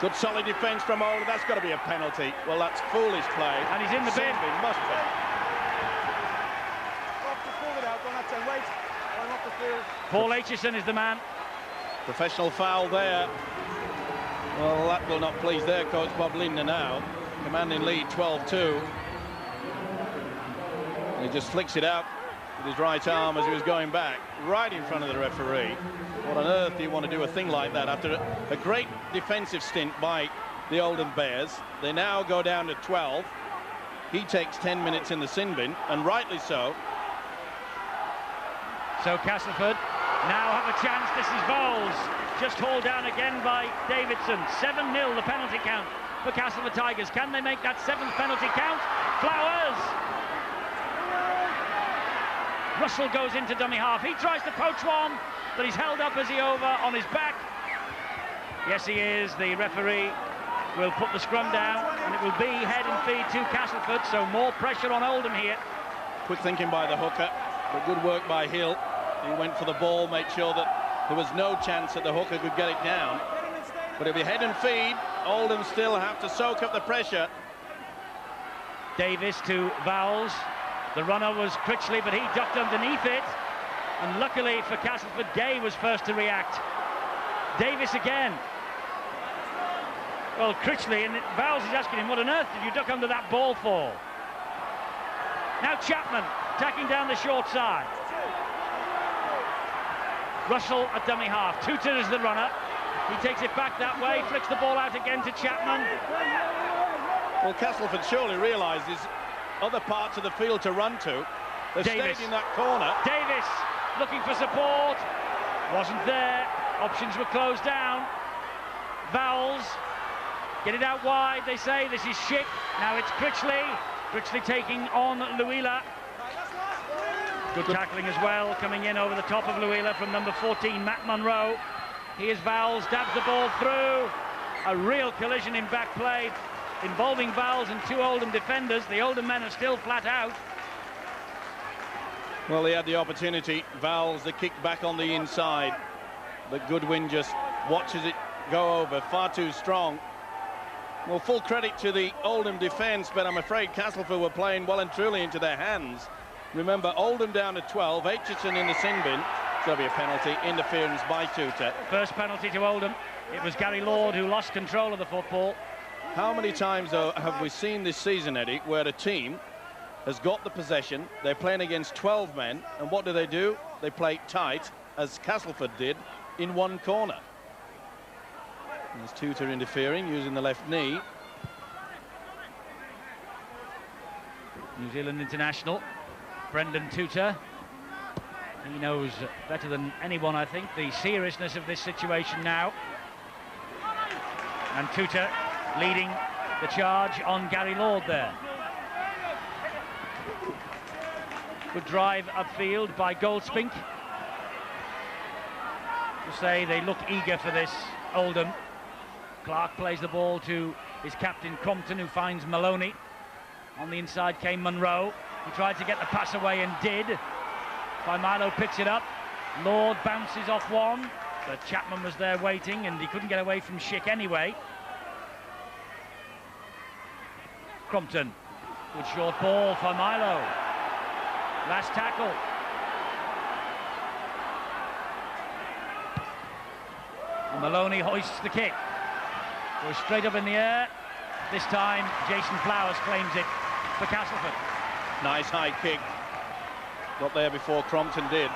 Good solid defence from Oldham. That's got to be a penalty. Well, that's foolish play. And he's in the bin. Must be. Paul Aitchison is the man. Professional foul there. Well, that will not please their coach, Bob Linder, now. Commanding lead 12-2. He just flicks it out with his right arm as he was going back, right in front of the referee. What on earth do you want to do a thing like that after a great defensive stint by the Oldham Bears? They now go down to 12. He takes 10 minutes in the sin bin, and rightly so. So Castleford now have a chance. This is Bowles, just hauled down again by Davidson. 7-0 the penalty count for Castleford Tigers. Can they make that 7th penalty count? Flowers! Russell goes into dummy half. He tries to poach one, but he's held up as he over on his back. Yes, he is. The referee will put the scrum down, and it will be head and feed to Castleford, so more pressure on Oldham here. Quick thinking by the hooker, but good work by Hill. He went for the ball, made sure that there was no chance that the hooker could get it down. But it'll be head and feed. Oldham still have to soak up the pressure. Davis to Vowles. The runner was Critchley, but he ducked underneath it. And luckily for Castleford, Gay was first to react. Davis again. Well, Critchley, and Vowles is asking him, what on earth did you duck under that ball for? Now Chapman, attacking down the short side. Russell at dummy half. Tuta is the runner. He takes it back that way, flicks the ball out again to Chapman. Well, Castleford surely realises other parts of the field to run to. They've stayed in that corner. Davis looking for support. Wasn't there. Options were closed down. Vowles. Get it out wide, they say. This is Schick. Now it's Critchley. Critchley taking on Luila. Good tackling as well, coming in over the top of Luila from number 14, Matt Munro. Here's Vowles, dabs the ball through. A real collision in back play involving Vowles and 2 Oldham defenders. The Oldham men are still flat out. Well, he had the opportunity. Vowles, the kick back on the inside. But Goodwin just watches it go over, far too strong. Well, full credit to the Oldham defence, but I'm afraid Castleford were playing well and truly into their hands. Remember, Oldham down to 12, Aitchison in the sin bin. It's going to be a penalty, interference by Tuta. First penalty to Oldham. It was Gary Lord who lost control of the football. How many times, though, have we seen this season, Eddie, where a team has got the possession, they're playing against 12 men, and what do? They play tight, as Castleford did, in one corner. And there's Tuta interfering, using the left knee. New Zealand international, Brendan Tuta. He knows better than anyone, I think, the seriousness of this situation now. And Tuta leading the charge on Gary Lord there. Good drive upfield by Goldspink. To say they look eager for this, Oldham. Clark plays the ball to his captain Compton, who finds Maloney. On the inside came Munro. He tried to get the pass away and did. Milo picks it up. Lord bounces off one. But Chapman was there waiting, and he couldn't get away from Schick anyway. Crompton, good short ball for Milo. Last tackle. And Maloney hoists the kick. Goes straight up in the air. This time, Jason Flowers claims it for Castleford. Nice high kick. Got there before Crompton did.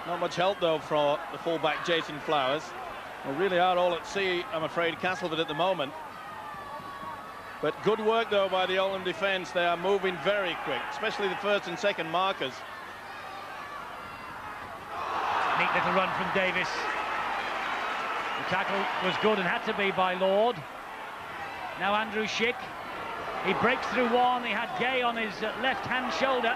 Not much help, though, for the fullback, Jason Flowers. They really are all at sea, I'm afraid, Castleford at the moment. But good work, though, by the Oldham defence. They are moving very quick, especially the first and second markers. Neat little run from Davis. The tackle was good and had to be by Lord. Now Andrew Schick. He breaks through one. He had Gay on his left-hand shoulder,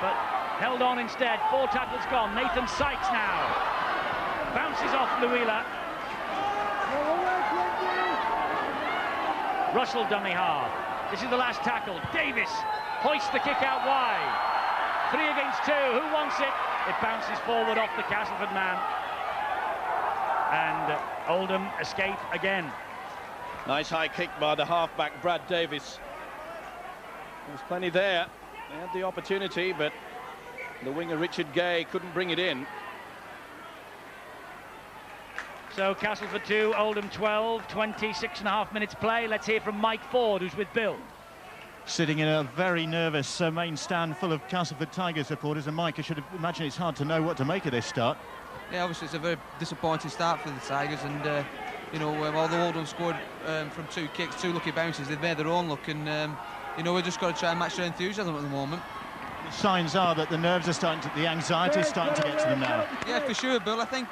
but held on instead. 4 tackles gone. Nathan Sykes now. Bounces off Luila. Russell dummy half. This is the last tackle. Davis hoists the kick out wide. 3 against 2. Who wants it? It bounces forward off the Castleford man. And Oldham escape again. Nice high kick by the halfback, Brad Davis. There's plenty there. They had the opportunity, but the winger Richard Gay couldn't bring it in. So Castleford 2, Oldham 12, 26.5 minutes play. Let's hear from Mike Ford, who's with Bill. Sitting in a very nervous main stand full of Castleford Tigers supporters, and Mike, I should imagine it's hard to know what to make of this start. Yeah, obviously it's a very disappointing start for the Tigers, and you know, although Oldham scored from 2 kicks, 2 lucky bounces, they've made their own look, and you know, we've just got to try and match their enthusiasm at the moment. The signs are that the nerves are starting to, the anxiety is starting to get to them now. Yeah, for sure, Bill. I think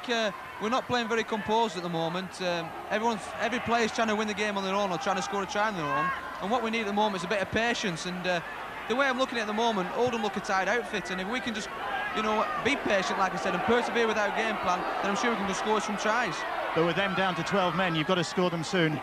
we're not playing very composed at the moment. Every player's trying to win the game on their own or trying to score a try on their own, and what we need at the moment is a bit of patience. And the way I'm looking at the moment, Oldham look a tired outfit, and if we can just, you know, be patient, like I said, and persevere with our game plan, then I'm sure we can just score some tries. But with them down to 12 men, you've got to score them soon.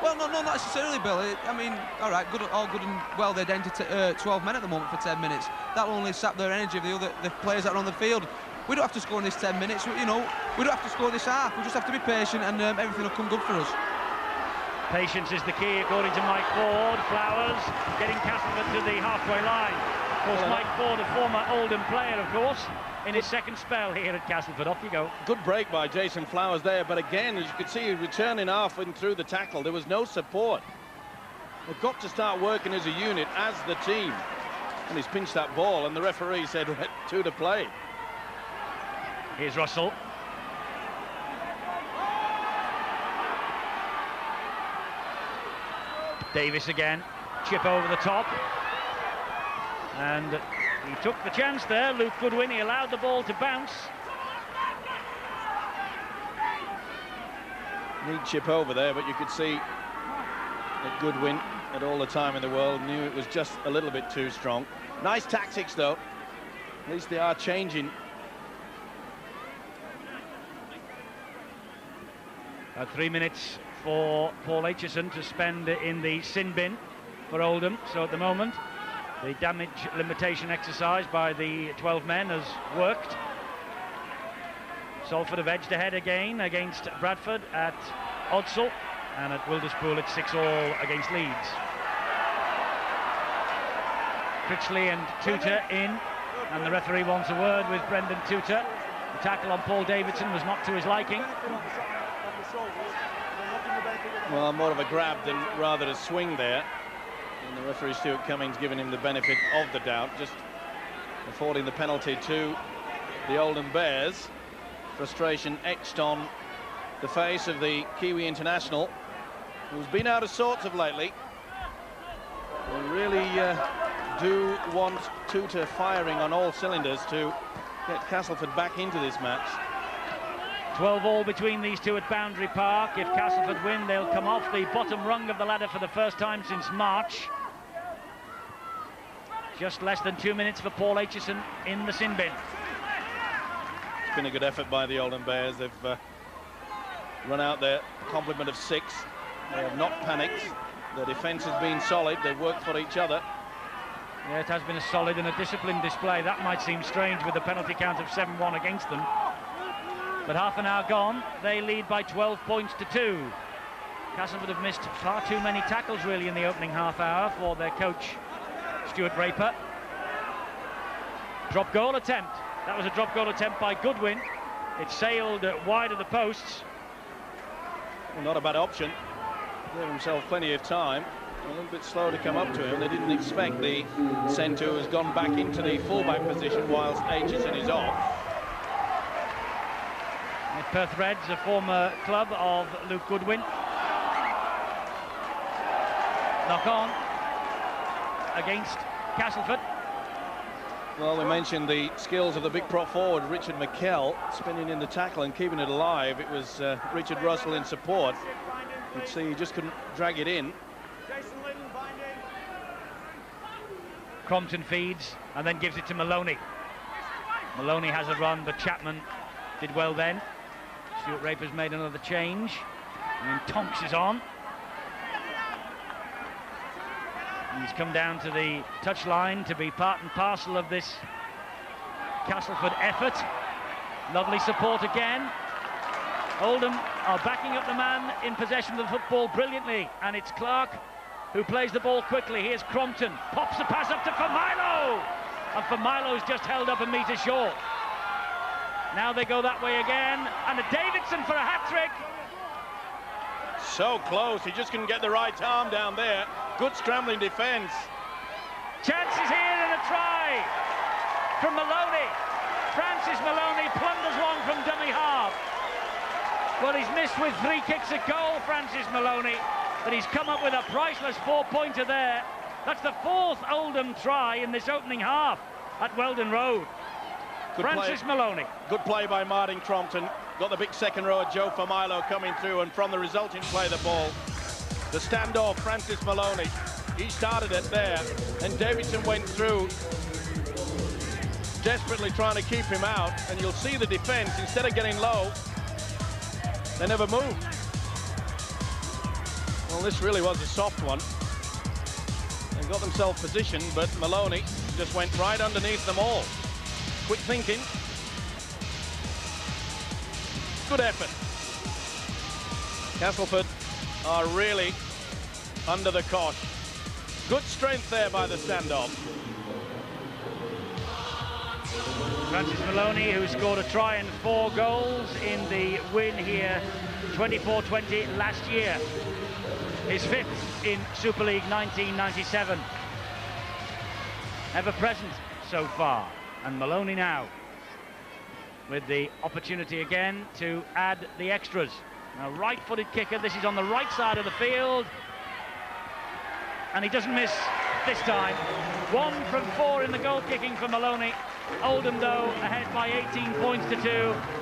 Well, no, not necessarily, Bill. I mean, all right, all good and well, they're down to 12 men at the moment for 10 minutes. That'll only sap their energy of the players that are on the field. We don't have to score in this 10 minutes. You know, we don't have to score this half. We just have to be patient, and everything will come good for us. Patience is the key, according to Mike Ford. Flowers getting Castleford to the halfway line. Of course, Mike Ford, a former Oldham player, of course, in his second spell here at Castleford. Off you go. Good break by Jason Flowers there, but again, as you could see, returning half and through the tackle, there was no support. They've got to start working as a unit, as the team. And he's pinched that ball, and the referee said, to the play. Here's Russell. Davis again, chip over the top, and he took the chance there. Luke Goodwin, he allowed the ball to bounce. Neat chip over there, but you could see that Goodwin, at all the time in the world, knew it was just a little bit too strong. Nice tactics, though. At least they are changing. About 3 minutes for Paul Aitchison to spend in the sin bin for Oldham. So at the moment, the damage limitation exercise by the 12 men has worked. Salford have edged ahead again against Bradford at Odsall, and at Wilderspool it's 6-all against Leeds. Critchley and Tutor in, and the referee wants a word with Brendan Tutor. The tackle on Paul Davidson was not to his liking. Well, more of a grab than rather a swing there. And the referee, Stuart Cummings, giving him the benefit of the doubt, just affording the penalty to the Oldham Bears. Frustration etched on the face of the Kiwi international, who's been out of sorts of lately. They really do want Tutor firing on all cylinders to get Castleford back into this match. 12-all between these two at Boundary Park. If Castleford win, they'll come off the bottom rung of the ladder for the first time since March. Just less than 2 minutes for Paul Aitchison in the sin bin. It's been a good effort by the Oldham Bears. They've run out their complement of 6. They have not panicked. Their defence has been solid. They've worked for each other. Yeah, it has been a solid and a disciplined display. That might seem strange with the penalty count of 7-1 against them. But half an hour gone, they lead by 12 points to 2. Castleford have missed far too many tackles really in the opening half hour for their coach Stuart Raper. Drop goal attempt. That was a drop goal attempt by Goodwin. It sailed wide of the posts. Well, not a bad option. Gave himself plenty of time. A little bit slow to come up to him. They didn't expect the centre who has gone back into the fullback position whilst Aitchison is off. Perth Reds, a former club of Luke Goodwin. Knock on against Castleford. Well, we mentioned the skills of the big prop forward, Richard McKell, spinning in the tackle and keeping it alive. It was Richard Russell in support. You'd see he just couldn't drag it in. Crompton feeds and then gives it to Maloney. Maloney has a run, but Chapman did well then. Stuart Raper's made another change. And Tonks is on. He's come down to the touchline to be part and parcel of this Castleford effort. Lovely support again. Oldham are backing up the man in possession of the football brilliantly, and it's Clark who plays the ball quickly. Here's Crompton, pops the pass up to Familo, and Familo's just held up a metre short. Now they go that way again, and a Davidson for a hat-trick. So close, he just couldn't get the right arm down there. Good scrambling defence. Chances here and a try from Maloney. Francis Maloney plunders one from dummy half. Well, he's missed with 3 kicks at goal, Francis Maloney, but he's come up with a priceless 4-pointer there. That's the 4th Oldham try in this opening half at Weldon Road. Good Francis Maloney. Good play by Martin Crompton. Got the big second row, Joe Familo coming through, and from the resulting play the ball. The standoff, Francis Maloney. He started it there, and Davidson went through, desperately trying to keep him out, and you'll see the defence, instead of getting low, they never moved. Well, this really was a soft one. They got themselves positioned, but Maloney just went right underneath them all. Quick thinking. Good effort. Castleford are really under the cosh. Good strength there by the standoff. Francis Maloney, who scored a try and 4 goals in the win here 24-20 last year. His 5th in Super League 1997. Ever present so far. And Maloney now with the opportunity again to add the extras. Now, right-footed kicker. This is on the right side of the field. And he doesn't miss this time. 1 from 4 in the goal kicking for Maloney. Oldham, though, ahead by 18 points to 2,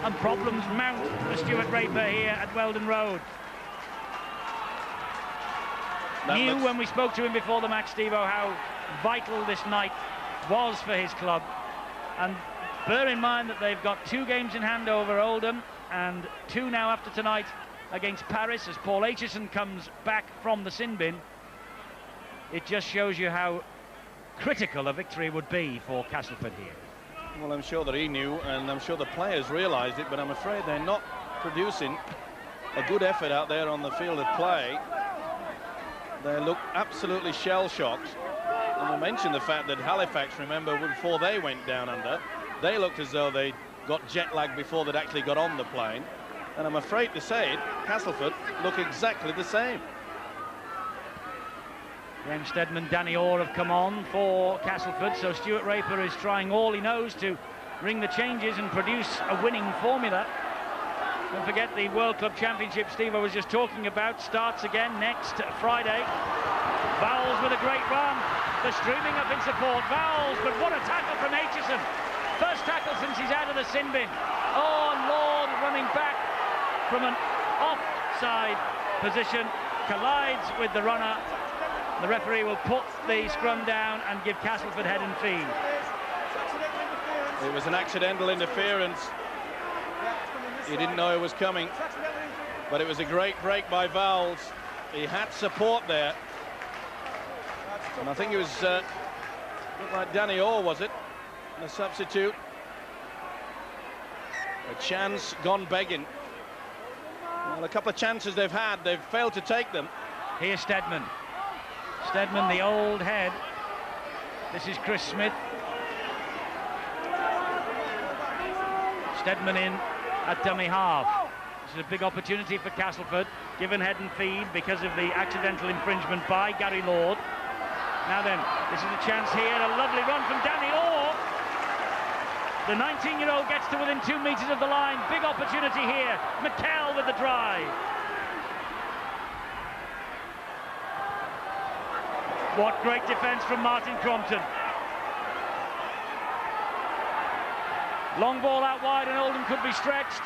and problems mount for Stuart Raper here at Weldon Road. Knew when we spoke to him before the match, Steve-O, how vital this night was for his club. And bear in mind that they've got 2 games in hand over Oldham, and 2 now after tonight against Paris, as Paul Aitchison comes back from the sin bin. It just shows you how critical a victory would be for Castleford here. Well, I'm sure that he knew, and I'm sure the players realised it, but I'm afraid they're not producing a good effort out there on the field of play. They look absolutely shell-shocked. And I mentioned the fact that Halifax, remember, before they went down under, they looked as though they got jet lag before they'd actually got on the plane. And I'm afraid to say it, Castleford look exactly the same. James Steadman, Danny Orr have come on for Castleford, so Stuart Raper is trying all he knows to ring the changes and produce a winning formula. Don't forget the World Club Championship Steve-O was just talking about starts again next Friday. Vowles with a great run. They're streaming up in support. Vowles, but what a tackle from Aitchison. First tackle since he's out of the sin bin. Oh, Lord, running back from an offside position. Collides with the runner. The referee will put the scrum down and give Castleford head and feed. It was an accidental interference. He didn't know it was coming, but it was a great break by Vowles. He had support there, and I think it was looked like Danny Orr, was it, the substitute. But chance gone begging. Well, a couple of chances they've had, they've failed to take them. Here's Steadman. Steadman, the old head. This is Chris Smith. Steadman in at dummy half. This is a big opportunity for Castleford, given head and feed because of the accidental infringement by Gary Lord. Now then, this is a chance here, a lovely run from Danny Orr. The 19-year-old gets to within 2 meters of the line. Big opportunity here. McKell with the drive. What great defence from Martin Crompton. Long ball out wide and Oldham could be stretched.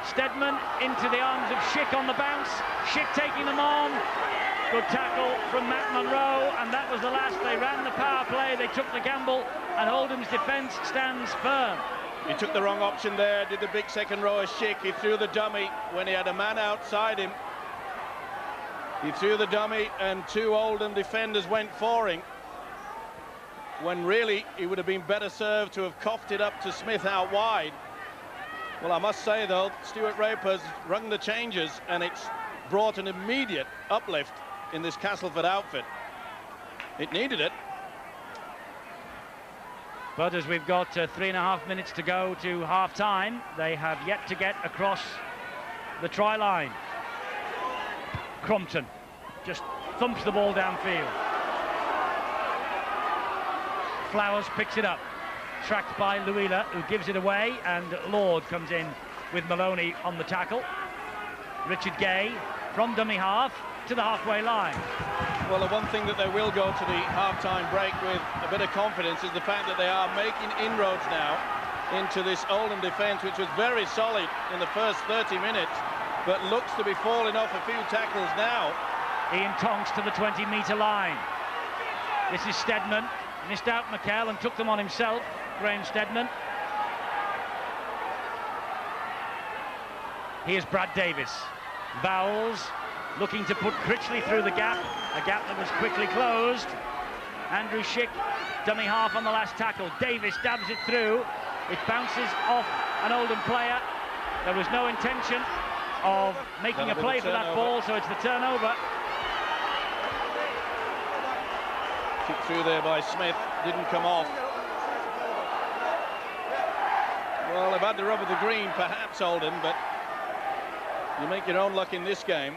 Steadman into the arms of Schick on the bounce. Schick taking them on. Good tackle from Matt Monroe, and that was the last. They ran the power play, they took the gamble, and Oldham's defence stands firm. He took the wrong option there, did the big second rower Schick. He threw the dummy when he had a man outside him. He threw the dummy and 2 Oldham defenders went for him, when really he would have been better served to have coughed it up to Smith out wide. Well, I must say though, Stuart Raper's rung the changes and it's brought an immediate uplift in this Castleford outfit. It needed it. But as we've got 3.5 minutes to go to half-time, they have yet to get across the try line. Crompton just thumps the ball downfield. Flowers picks it up, tracked by Luila, who gives it away, and Lord comes in with Maloney on the tackle. Richard Gay from dummy half to the halfway line. Well, the one thing that they will go to the half-time break with a bit of confidence is the fact that they are making inroads now into this Oldham defence, which was very solid in the first 30 minutes, but looks to be falling off a few tackles now. Ian Tonks to the 20-metre line. This is Steadman. Missed out McKell and took them on himself, Graham Steadman. Here's Brad Davis. Bowles looking to put Critchley through the gap, a gap that was quickly closed. Andrew Schick, dummy half on the last tackle. Davis dabs it through. It bounces off an Oldham player. There was no intention of making a play for that ball, so it's the turnover. Kick through there by Smith, didn't come off. Well, they've had the rub of the green, perhaps, Oldham, but you make your own luck in this game.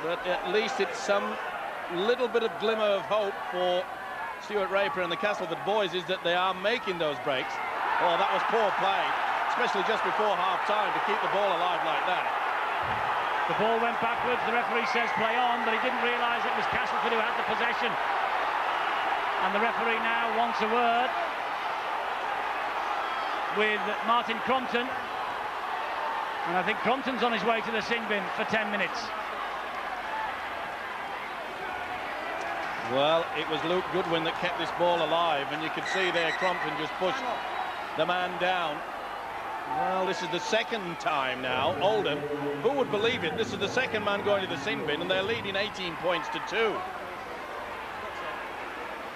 But at least it's some little bit of glimmer of hope for Stuart Raper and the Castleford boys, is that they are making those breaks. Oh, that was poor play, especially just before half-time, to keep the ball alive like that. The ball went backwards, the referee says play on, but he didn't realise it was Castleford who had the possession. And the referee now wants a word with Martin Crompton. And I think Crompton's on his way to the sin bin for 10 minutes. Well, it was Luke Goodwin that kept this ball alive, and you could see there Crompton just pushed the man down. Well, this is the second time now. Oldham, who would believe it? This is the second man going to the sin bin, and they're leading 18 points to 2.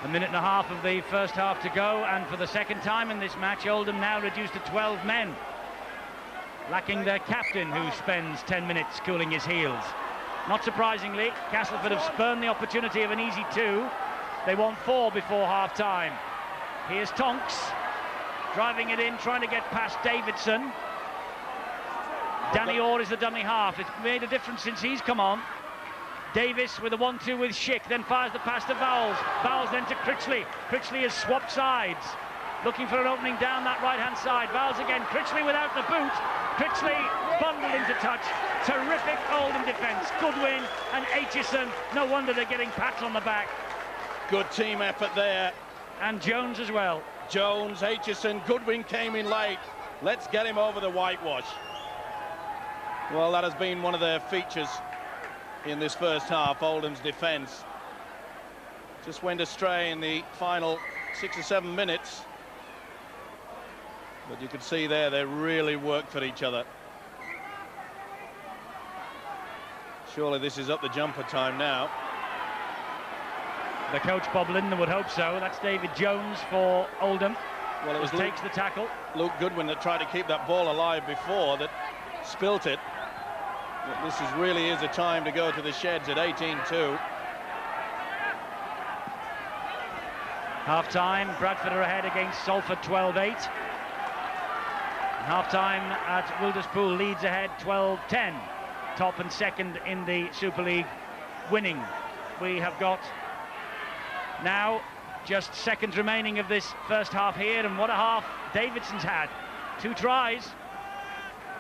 A minute and a half of the first half to go, and for the second time in this match, Oldham now reduced to 12 men, lacking their captain, who spends 10 minutes cooling his heels. Not surprisingly, Castleford have spurned the opportunity of an easy 2. They want 4 before half-time. Here's Tonks, driving it in, trying to get past Davidson. Danny Orr is the dummy half. It's made a difference since he's come on. Davis with a 1-2 with Schick, then fires the pass to Vowles. Vowles then to Critchley. Critchley has swapped sides, looking for an opening down that right-hand side. Vowles again, Critchley without the boot. Critchley bundled into touch. Terrific Oldham defence. Goodwin and Aitchison. No wonder they're getting pats on the back. Good team effort there. And Jones as well. Jones, Aitchison, Goodwin came in late. Let's get him over the whitewash. Well, that has been one of their features in this first half, Oldham's defence. Just went astray in the final 6 or 7 minutes. But you could see there, they really worked for each other. Surely this is up the jumper time now. The coach, Bob Linder, would hope so. That's David Jones for Oldham. Well, it was takes the tackle. Luke Goodwin that tried to keep that ball alive before, that spilt it. But this really is a time to go to the sheds at 18-2. Half-time, Bradford are ahead against Salford 12-8. Half-time at Wilderspool, Leeds ahead 12-10. Top and second in the Super League winning. We have got now just seconds remaining of this first half here, and what a half Davidson's had. 2 tries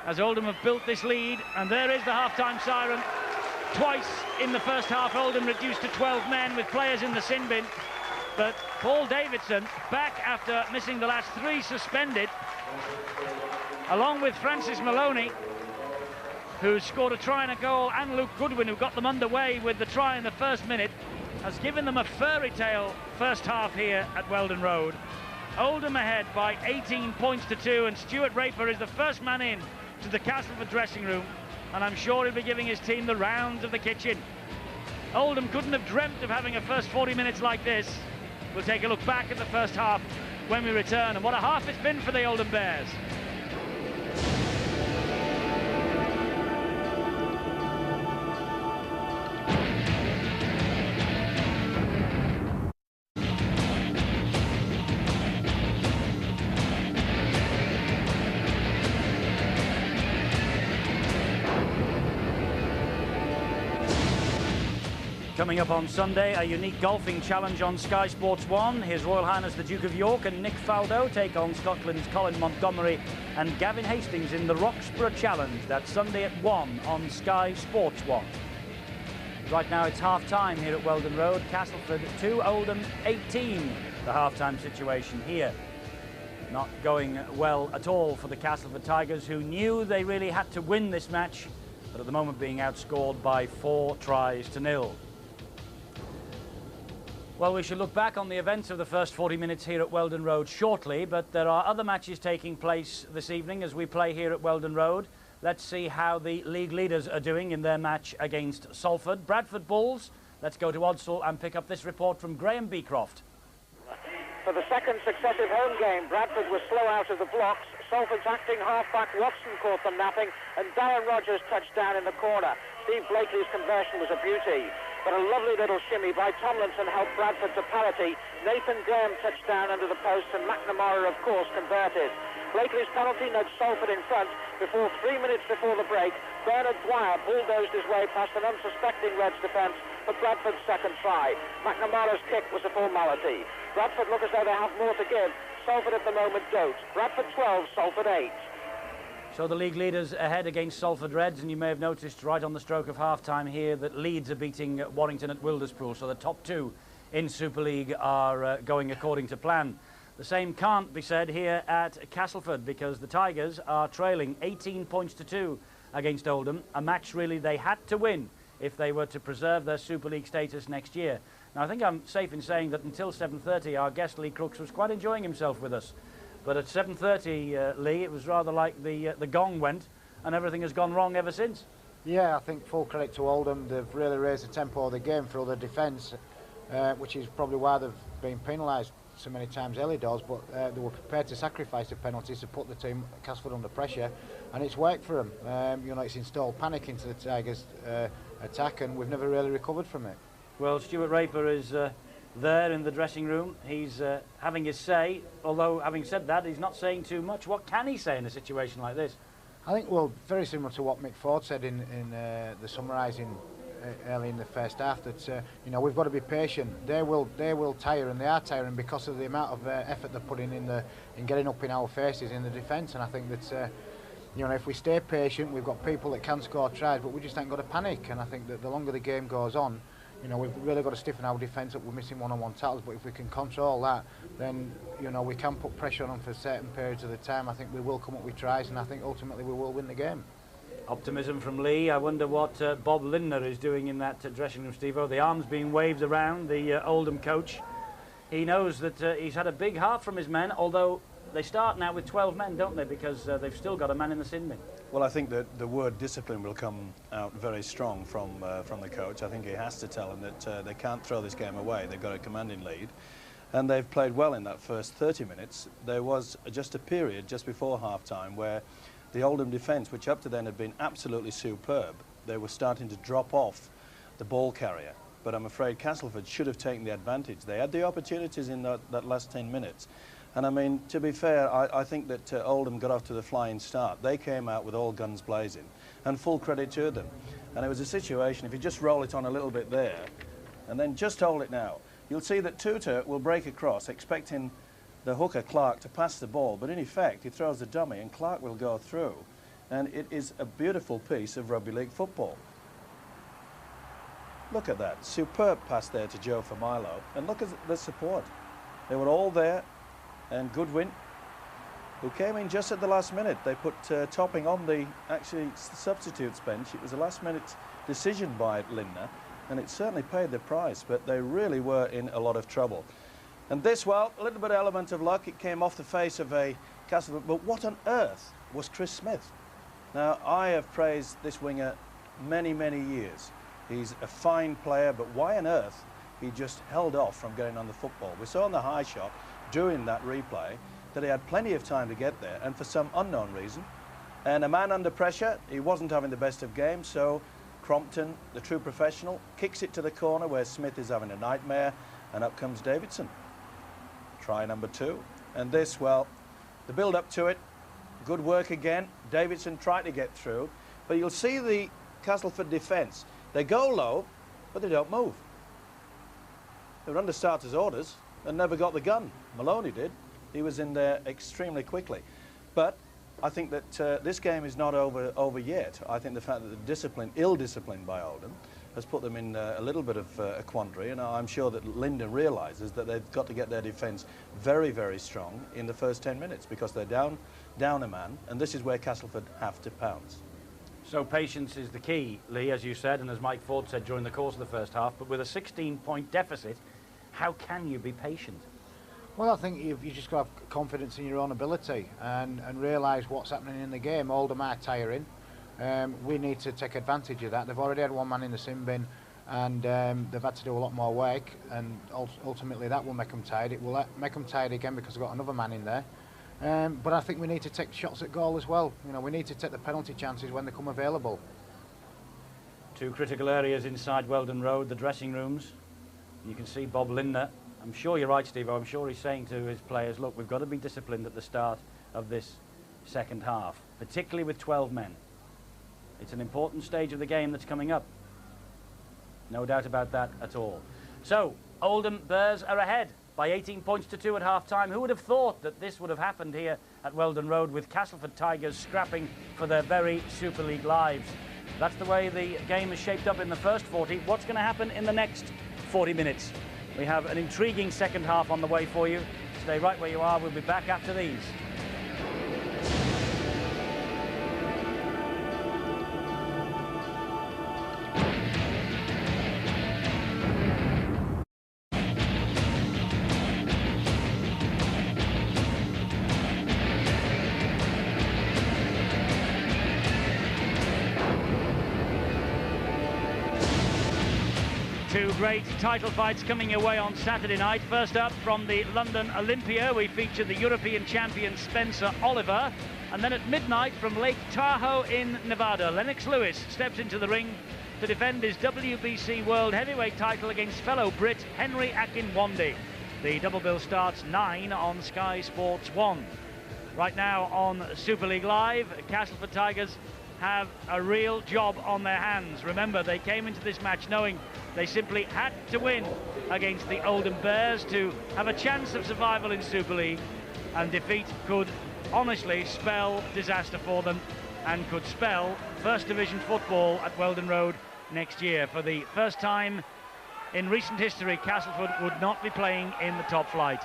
as Oldham have built this lead, and there is the half-time siren. Twice in the first half, Oldham reduced to 12 men with players in the sin bin. But Paul Davidson, back after missing the last 3 suspended, along with Francis Maloney, who scored a try and a goal, and Luke Goodwin, who got them underway with the try in the first minute, has given them a fairy tale first half here at Weldon Road. Oldham ahead by 18 points to 2, and Stuart Raper is the first man in to the Castleford dressing room, and I'm sure he'll be giving his team the rounds of the kitchen. Oldham couldn't have dreamt of having a first 40 minutes like this. We'll take a look back at the first half when we return, and what a half it's been for the Oldham Bears. Coming up on Sunday, a unique golfing challenge on Sky Sports 1. His Royal Highness the Duke of York and Nick Faldo take on Scotland's Colin Montgomery and Gavin Hastings in the Roxburgh Challenge. That's Sunday at 1 on Sky Sports 1. Right now it's half-time here at Weldon Road. Castleford 2, Oldham 18. The half-time situation here. Not going well at all for the Castleford Tigers, who knew they really had to win this match, but at the moment being outscored by 4 tries to 0. Well, we shall look back on the events of the first 40 minutes here at Weldon Road shortly, but there are other matches taking place this evening as we play here at Weldon Road. Let's see how the league leaders are doing in their match against Salford. Bradford Bulls, let's go to Odsall and pick up this report from Graham Beecroft. For the second successive home game, Bradford was slow out of the blocks. Salford's acting half-back Watson caught them napping, and Darren Rogers touched down in the corner. Steve Blakely's conversion was a beauty, but a lovely little shimmy by Tomlinson helped Bradford to parity. Nathan Graham touched down under the post, and McNamara, of course, converted. Blakely's penalty nudged Salford in front before 3 minutes before the break. Bernard Dwyer bulldozed his way past an unsuspecting Reds defence for Bradford's second try. McNamara's kick was a formality. Bradford look as though they have more to give. Salford at the moment don't. Bradford 12, Salford 8. So the league leaders ahead against Salford Reds, and you may have noticed right on the stroke of half-time here that Leeds are beating Warrington at Wilderspool, so the top 2 in Super League are going according to plan. The same can't be said here at Castleford, because the Tigers are trailing 18 points to 2 against Oldham, a match really they had to win if they were to preserve their Super League status next year. Now, I think I'm safe in saying that until 7:30 our guest Lee Crooks was quite enjoying himself with us. But at 7:30, Lee, it was rather like the gong went, and everything has gone wrong ever since. Yeah, I think full credit to Oldham. They've really raised the tempo of the game through their defence, which is probably why they've been penalised so many times early doors, but they were prepared to sacrifice the penalties to put the team Castleford under pressure, and it's worked for them. You know, it's installed panic into the Tigers' attack, and we've never really recovered from it. Well, Stuart Raper is there in the dressing room. He's having his say, although having said that, he's not saying too much. What can he say in a situation like this? I think, well, very similar to what Mick Ford said in the summarising early in the first half, that you know, we've got to be patient. They will tire, and they are tiring because of the amount of effort they're putting in getting up in our faces in the defence. And I think that you know, if we stay patient, we've got people that can score tries, but we just ain't got to panic. And I think that the longer the game goes on, you know, we've really got to stiffen our defence up. We're missing one-on-one tackles, but if we can control that, then, you know, we can put pressure on them for certain periods of the time. I think we will come up with tries, and I think ultimately we will win the game. Optimism from Lee. I wonder what Bob Lindner is doing in that dressing room, Steve-O. The arms being waved around, the Oldham coach. He knows that he's had a big half from his men, although they start now with 12 men, don't they? Because they've still got a man in the sin bin. Well, I think that the word discipline will come out very strong from the coach. I think he has to tell them that they can't throw this game away. They've got a commanding lead. and they've played well in that first 30 minutes. There was just a period just before half-time where the Oldham defence, which up to then had been absolutely superb, they were starting to drop off the ball carrier. But I'm afraid Castleford should have taken the advantage. They had the opportunities in that last 10 minutes. And I mean, to be fair, I think that Oldham got off to the flying start. They came out with all guns blazing, and full credit to them. And it was a situation, if you just roll it on a little bit there, and then just hold it now, you'll see that Tutor will break across, expecting the hooker, Clark, to pass the ball, but in effect, he throws the dummy, and Clark will go through. And it is a beautiful piece of rugby league football. Look at that, superb pass there to Joe Familo, and look at the support. They were all there, and Goodwin, who came in just at the last minute. They put Topping on the substitutes bench. It was a last-minute decision by Lindner, and it certainly paid the price, but they really were in a lot of trouble. And this, well, a little bit of element of luck. It came off the face of a Castleford, but what on earth was Chris Smith? Now, I have praised this winger many, many years. He's a fine player, but why on earth he just held off from getting on the football? We saw in the high shot during that replay that he had plenty of time to get there, and for some unknown reason, and a man under pressure, he wasn't having the best of games, so Crompton, the true professional, kicks it to the corner where Smith is having a nightmare, and up comes Davidson. Try number 2. And this, well, the build-up to it, good work again. Davidson tried to get through, but you'll see the Castleford defence. They go low, but they don't move. They were under starters' orders and never got the gun. Maloney did. He was in there extremely quickly. But I think that this game is not over yet. I think the fact that the discipline, ill-disciplined by Oldham, has put them in a little bit of a quandary, and I'm sure that Linden realises that they've got to get their defence very, very strong in the first 10 minutes because they're down a man, and this is where Castleford have to pounce. So patience is the key, Lee, as you said, and as Mike Ford said during the course of the first half, but with a 16-point deficit, how can you be patient? Well, I think you just got to have confidence in your own ability and realise what's happening in the game. Oldham are tiring. We need to take advantage of that. They've already had one man in the sin bin, and they've had to do a lot more work, and ultimately that will make them tired. It will make them tired again because they've got another man in there. But I think we need to take shots at goal as well. You know, we need to take the penalty chances when they come available. 2 critical areas inside Weldon Road, the dressing rooms. You can see Bob Lindner. I'm sure you're right, Steve. I'm sure he's saying to his players, look, we've got to be disciplined at the start of this second half, particularly with 12 men. It's an important stage of the game that's coming up. No doubt about that at all. So, Oldham Bears are ahead by 18 points to 2 at half-time. Who would have thought that this would have happened here at Weldon Road with Castleford Tigers scrapping for their very Super League lives? That's the way the game is shaped up in the first 40. What's going to happen in the next 40 minutes? We have an intriguing second half on the way for you. Stay right where you are. We'll be back after these. Two great title fights coming your way on Saturday night. First up, from the London Olympia, we feature the European champion Spencer Oliver. And then at midnight from Lake Tahoe in Nevada, Lennox Lewis steps into the ring to defend his WBC World Heavyweight title against fellow Brit Henry Akinwande. The double bill starts 9 on Sky Sports 1. Right now on Super League Live, Castleford Tigers have a real job on their hands. Remember, they came into this match knowing they simply had to win against the Oldham Bears to have a chance of survival in Super League, and defeat could honestly spell disaster for them and could spell First Division football at Weldon Road next year. For the first time in recent history, Castleford would not be playing in the top flight.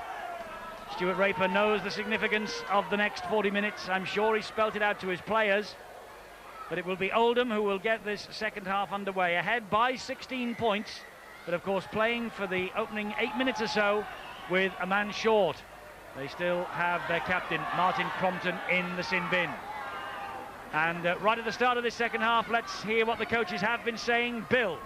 Stuart Raper knows the significance of the next 40 minutes. I'm sure he spelt it out to his players. But it will be Oldham who will get this second half underway, ahead by 16 points, but of course playing for the opening 8 minutes or so with a man short. They still have their captain, Martin Crompton, in the sin bin. And right at the start of this second half, let's hear what the coaches have been saying. Bill.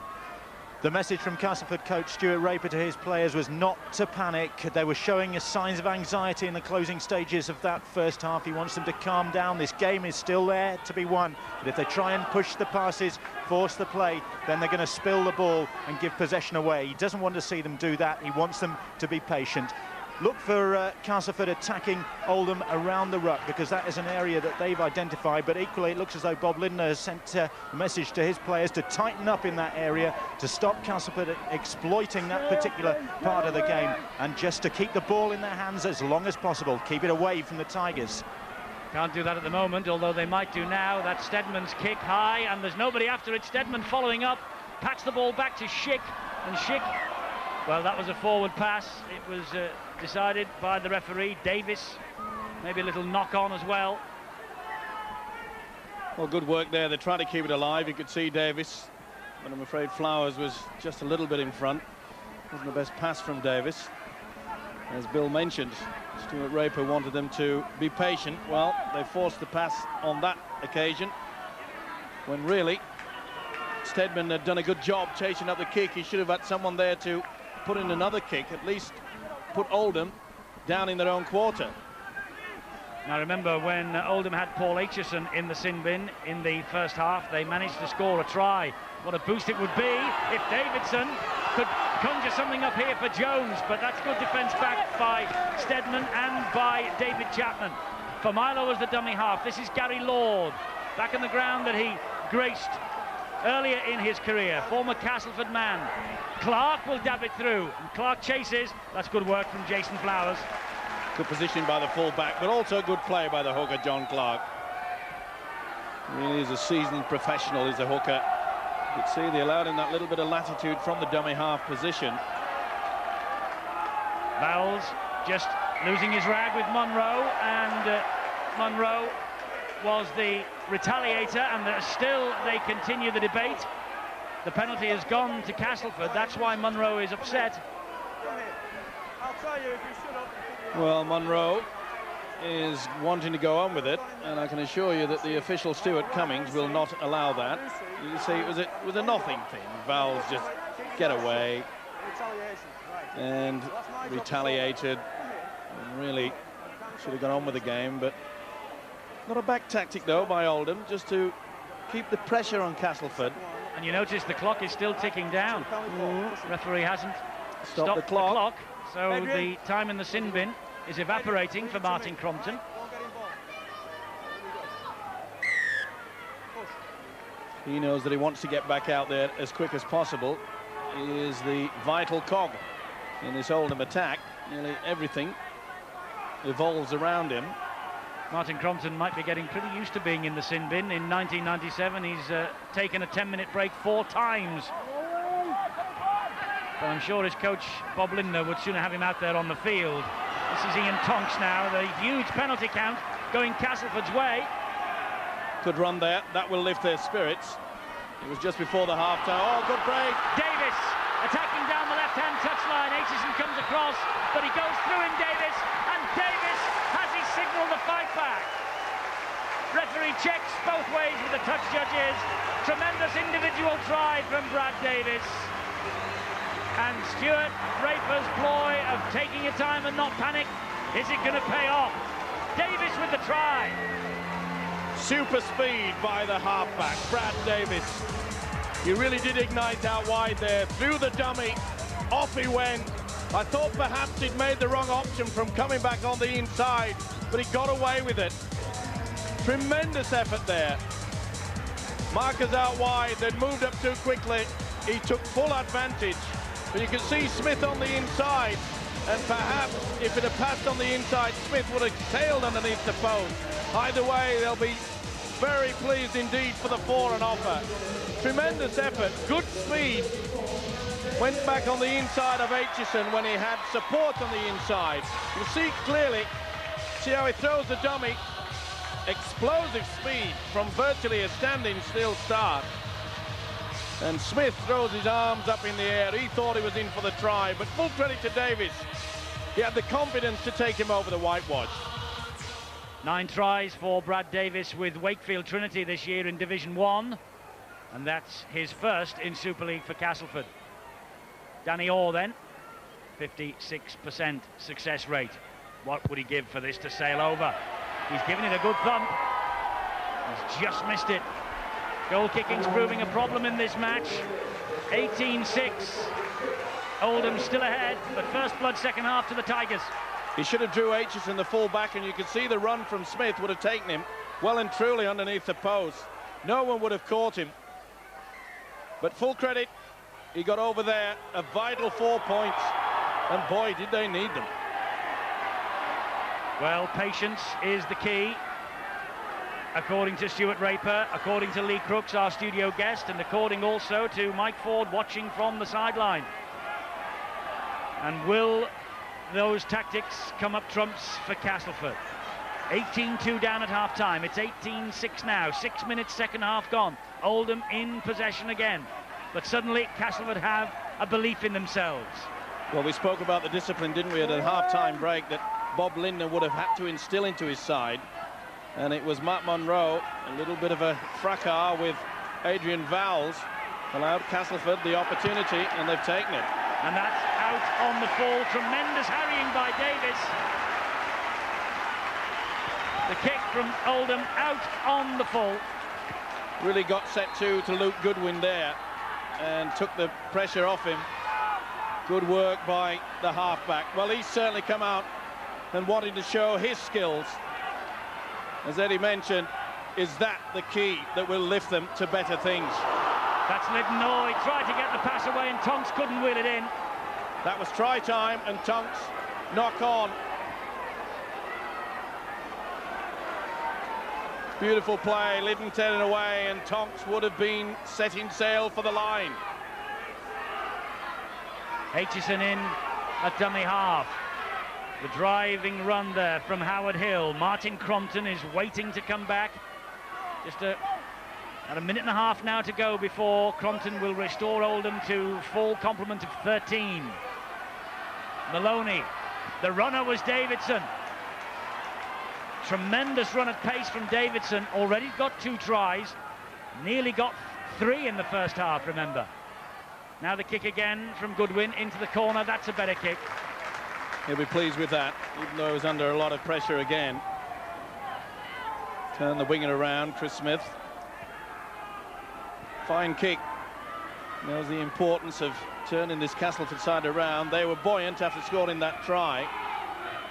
The message from Castleford coach Stuart Raper to his players was not to panic. They were showing signs of anxiety in the closing stages of that first half. He wants them to calm down. This game is still there to be won. But if they try and push the passes, force the play, then they're going to spill the ball and give possession away. He doesn't want to see them do that. He wants them to be patient. Look for Castleford attacking Oldham around the ruck, because that is an area that they've identified. But equally, it looks as though Bob Lindner has sent a message to his players to tighten up in that area, to stop Castleford exploiting that particular part of the game, and just to keep the ball in their hands as long as possible. Keep it away from the Tigers. Can't do that at the moment, although they might do now. That's Stedman's kick high, and there's nobody after it. Stedman following up, pats the ball back to Schick, and Schick, well, that was a forward pass. It was decided by the referee. Davis, maybe a little knock on as well. Well, good work there. They tried to keep it alive. You could see Davis, but I'm afraid Flowers was just a little bit in front. Wasn't the best pass from Davis. As Bill mentioned, Stuart Raper wanted them to be patient. Well, they forced the pass on that occasion, when really Stedman had done a good job chasing up the kick. He should have had someone there to put in another kick, at least put Oldham down in their own quarter. Now remember, when Oldham had Paul Aitchison in the sin bin in the first half, they managed to score a try. What a boost it would be if Davidson could conjure something up here for Jones, but that's good defence back by Stedman and by David Chapman. For Milo as the dummy half, this is Gary Lord, back in the ground that he graced earlier in his career, former Castleford man. Clark will dab it through, and Clark chases. That's good work from Jason Flowers. Good position by the full-back, but also good play by the hooker, John Clark. Really is a seasoned professional, is a hooker. You could see they allowed him that little bit of latitude from the dummy half position. Vowles just losing his rag with Munro, and Munro was the retaliator, and still they continue the debate. The penalty has gone to Castleford. That's why Munro is upset. Well, Munro is wanting to go on with it, and I can assure you that the official Stuart Cummings will not allow that. You see, it was a nothing thing. Vowles just get away and retaliated, and really should have gone on with the game. But not a back tactic though by Oldham, just to keep the pressure on Castleford. And you notice the clock is still ticking down. Referee hasn't stopped the clock. So the time in the sin bin is evaporating for Martin Crompton. He knows that he wants to get back out there as quick as possible. He is the vital cog in this Oldham attack. Nearly everything evolves around him. Martin Crompton might be getting pretty used to being in the sin bin. In 1997, he's taken a 10-minute break 4 times. But I'm sure his coach, Bob Lindner, would sooner have him out there on the field. This is Ian Tonks now, the huge penalty count going Castleford's way. Good run there, that will lift their spirits. It was just before the half-time. Oh, good break. Davis attacking down the left-hand touchline. Aitchison comes across, but he goes through in Davis, and Davis has his signal to fight back. Referee checks both ways with the touch judges. Tremendous individual try from Brad Davis. And Stuart Raper's ploy of taking your time and not panic, is it going to pay off? Davis with the try. Super speed by the halfback, Brad Davis. He really did ignite out wide there, through the dummy, off he went. I thought perhaps he'd made the wrong option from coming back on the inside, but he got away with it. Tremendous effort there. Markers out wide, they'd moved up too quickly. He took full advantage. But you can see Smith on the inside, and perhaps if it had passed on the inside, Smith would have sailed underneath the post. Either way, they'll be very pleased indeed for the 4 on offer. Tremendous effort, good speed. Went back on the inside of Aitchison when he had support on the inside. You see clearly, see how he throws the dummy. Explosive speed from virtually a standing still start. And Smith throws his arms up in the air. He thought he was in for the try, but full credit to Davis. He had the confidence to take him over the whitewash. 9 tries for Brad Davis with Wakefield Trinity this year in Division 1. And that's his first in Super League for Castleford. Danny Orr then, 56% success rate. What would he give for this to sail over? He's given it a good thump. He's just missed it. Goal kicking's proving a problem in this match. 18-6. Oldham still ahead, but first blood second half to the Tigers. He should have drew Aitchison, the full-back, and you could see the run from Smith would have taken him well and truly underneath the post. No one would have caught him. But full credit, he got over there, a vital 4 points, and boy, did they need them. Well, patience is the key, according to Stuart Raper, according to Lee Crooks, our studio guest, and according also to Mike Ford watching from the sideline. And will those tactics come up trumps for Castleford? 18-2 down at half-time. It's 18-6 now. 6 minutes, second half gone. Oldham in possession again. But suddenly, Castleford have a belief in themselves. Well, we spoke about the discipline, didn't we, at a half-time break that Bob Linder would have had to instill into his side. And it was Matt Monroe, a little bit of a fracas with Adrian Vowles, allowed Castleford the opportunity, and they've taken it. And that's out on the full. Tremendous harrying by Davis. The kick from Oldham out on the full. Really got set to Luke Goodwin there and took the pressure off him. Good work by the halfback. Well, he's certainly come out and wanting to show his skills. As Eddie mentioned, is that the key that will lift them to better things? That's Liddon. Oh, he tried to get the pass away and Tonks couldn't wheel it in. That was try time and Tonks knock on. Beautiful play, Liddon turning away, and Tonks would have been setting sail for the line. Aitchison in at dummy half. The driving run there from Howard Hill. Martin Crompton is waiting to come back. Just at a minute and a half now to go before Crompton will restore Oldham to full complement of 13. Maloney. The runner was Davidson. Tremendous run at pace from Davidson. Already got 2 tries. Nearly got 3 in the first half, remember. Now the kick again from Goodwin into the corner. That's a better kick. He'll be pleased with that, even though he was under a lot of pressure again. Turn the winger around, Chris Smith. Fine kick. Knows the importance of turning this Castleford side around. They were buoyant after scoring that try.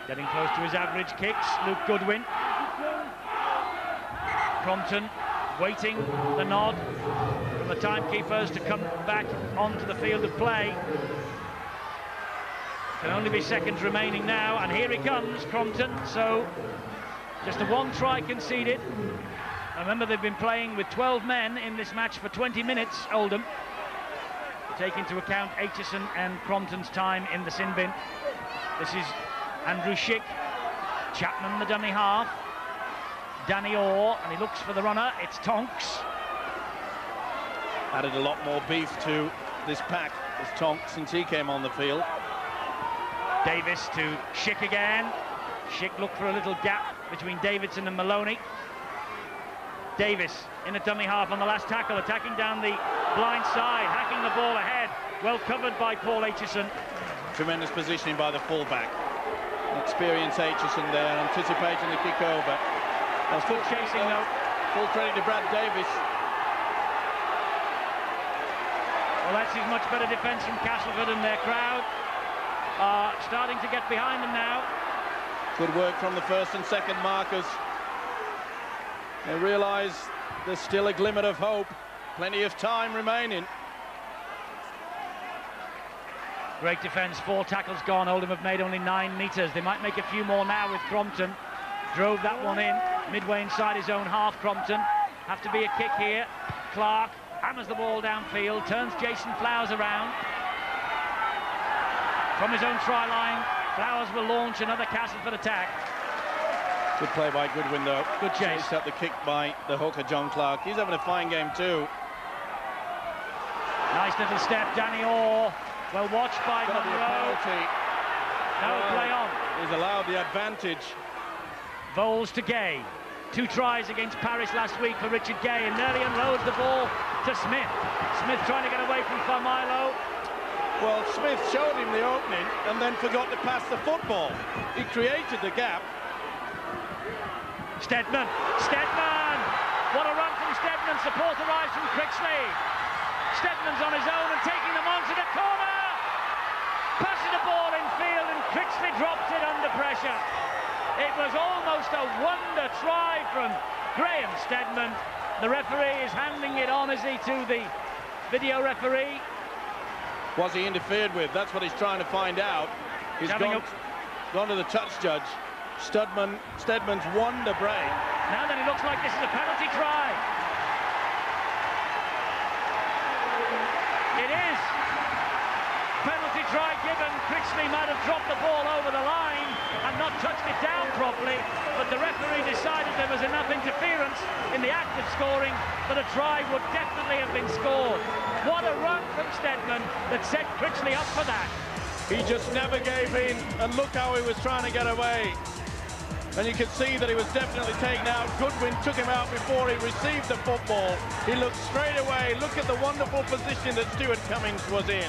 Getting close to his average kicks, Luke Goodwin. Crompton waiting the nod from the timekeepers to come back onto the field of play. Can only be seconds remaining now, and here he comes, Crompton. So just the 1 try conceded. Remember, they've been playing with 12 men in this match for 20 minutes, Oldham. Take into account Aitchison and Crompton's time in the sin bin. This is Andrew Schick. Chapman, the dummy half. Danny Orr, and he looks for the runner. It's Tonks. Added a lot more beef to this pack as Tonks since he came on the field. Davis to Schick again. Schick looked for a little gap between Davidson and Maloney. Davis in a dummy half on the last tackle, attacking down the blind side, hacking the ball ahead. Well covered by Paul Aitchison. Tremendous positioning by the fullback. Experienced Aitchison there, anticipating the kick over. Full chasing though. Full credit to Brad Davis. Well, that's his much better defence from Castleford, and their crowd are starting to get behind them now. Good work from the first and second markers. They realise there's still a glimmer of hope. Plenty of time remaining. Great defence, 4 tackles gone. Oldham have made only 9 metres. They might make a few more now with Crompton. Drove that one in, midway inside his own half, Crompton. Have to be a kick here. Clark hammers the ball downfield, turns Jason Flowers around. From his own try line, Flowers will launch another Castleford attack. Good play by Goodwin, though. Good chase. Chased up the kick by the hooker, John Clark. He's having a fine game, too. Nice little step, Danny Orr. Well watched by Monroe. No play on. He's allowed the advantage. Bowles to Gay. 2 tries against Paris last week for Richard Gay, and nearly unloads the ball to Smith. Smith trying to get away from Farmilo. Well, Smith showed him the opening and then forgot to pass the football. He created the gap. Steadman! What a run from Steadman. Support arrives from Crixley. Steadman's on his own and taking them on to the corner. Passing the ball in field and Crixley drops it under pressure. It was almost a wonder try from Graham Steadman. The referee is handing it on, is he, to the video referee? Was he interfered with? That's what he's trying to find out. He's gone to the touch judge. Steadman's wonder break. Now then, it looks like this is a penalty try. It is. Penalty try given. Crixley might have dropped the ball over the line and not touched it down properly, but the referee decided there was enough interference in the act of scoring that a try would definitely have been scored. What a run from Steadman that set Crixley up for that. He just never gave in, and look how he was trying to get away. And you can see that he was definitely taken out. Goodwin took him out before he received the football. He looked straight away. Look at the wonderful position that Stuart Cummings was in.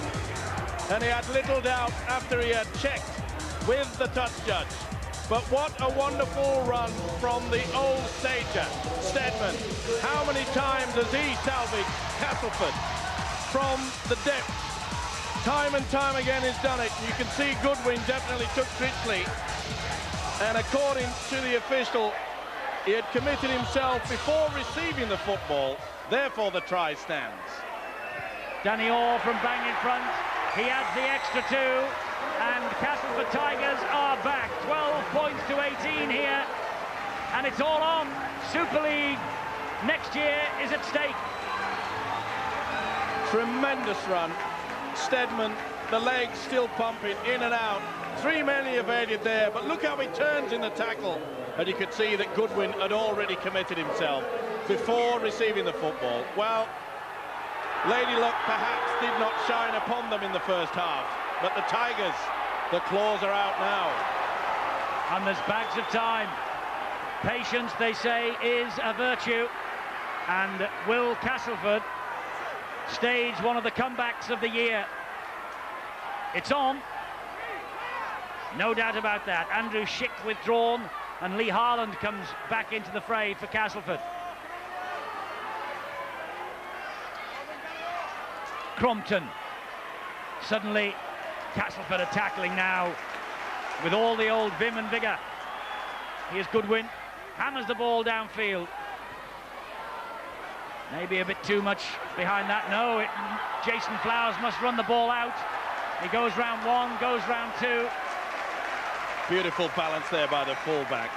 And he had little doubt after he had checked with the touch judge. But what a wonderful run from the old stager, Steadman. How many times has he salvaged Castleford from the depths? Time and time again he's done it. You can see Goodwin definitely took Crixley. And according to the official, he had committed himself before receiving the football. Therefore, the try stands. Danny Orr from bang in front. He adds the extra 2. And Castleford Tigers are back. 12 points to 18 here. And it's all on. Super League next year is at stake. Tremendous run. Steadman, the legs still pumping in and out. 3 men he evaded there, but look how he turns in the tackle. And you could see that Goodwin had already committed himself before receiving the football. Well, Lady Luck perhaps did not shine upon them in the first half, but the Tigers, the claws are out now. And there's bags of time. Patience, they say, is a virtue. And will Castleford stage one of the comebacks of the year? It's on. No doubt about that. Andrew Schick withdrawn, and Lee Harland comes back into the fray for Castleford. Crompton. Suddenly, Castleford are tackling now with all the old vim and vigour. Here's Goodwin. Hammers the ball downfield. Maybe a bit too much behind that. No, Jason Flowers must run the ball out. He goes round 1, goes round 2. Beautiful balance there by the fullback.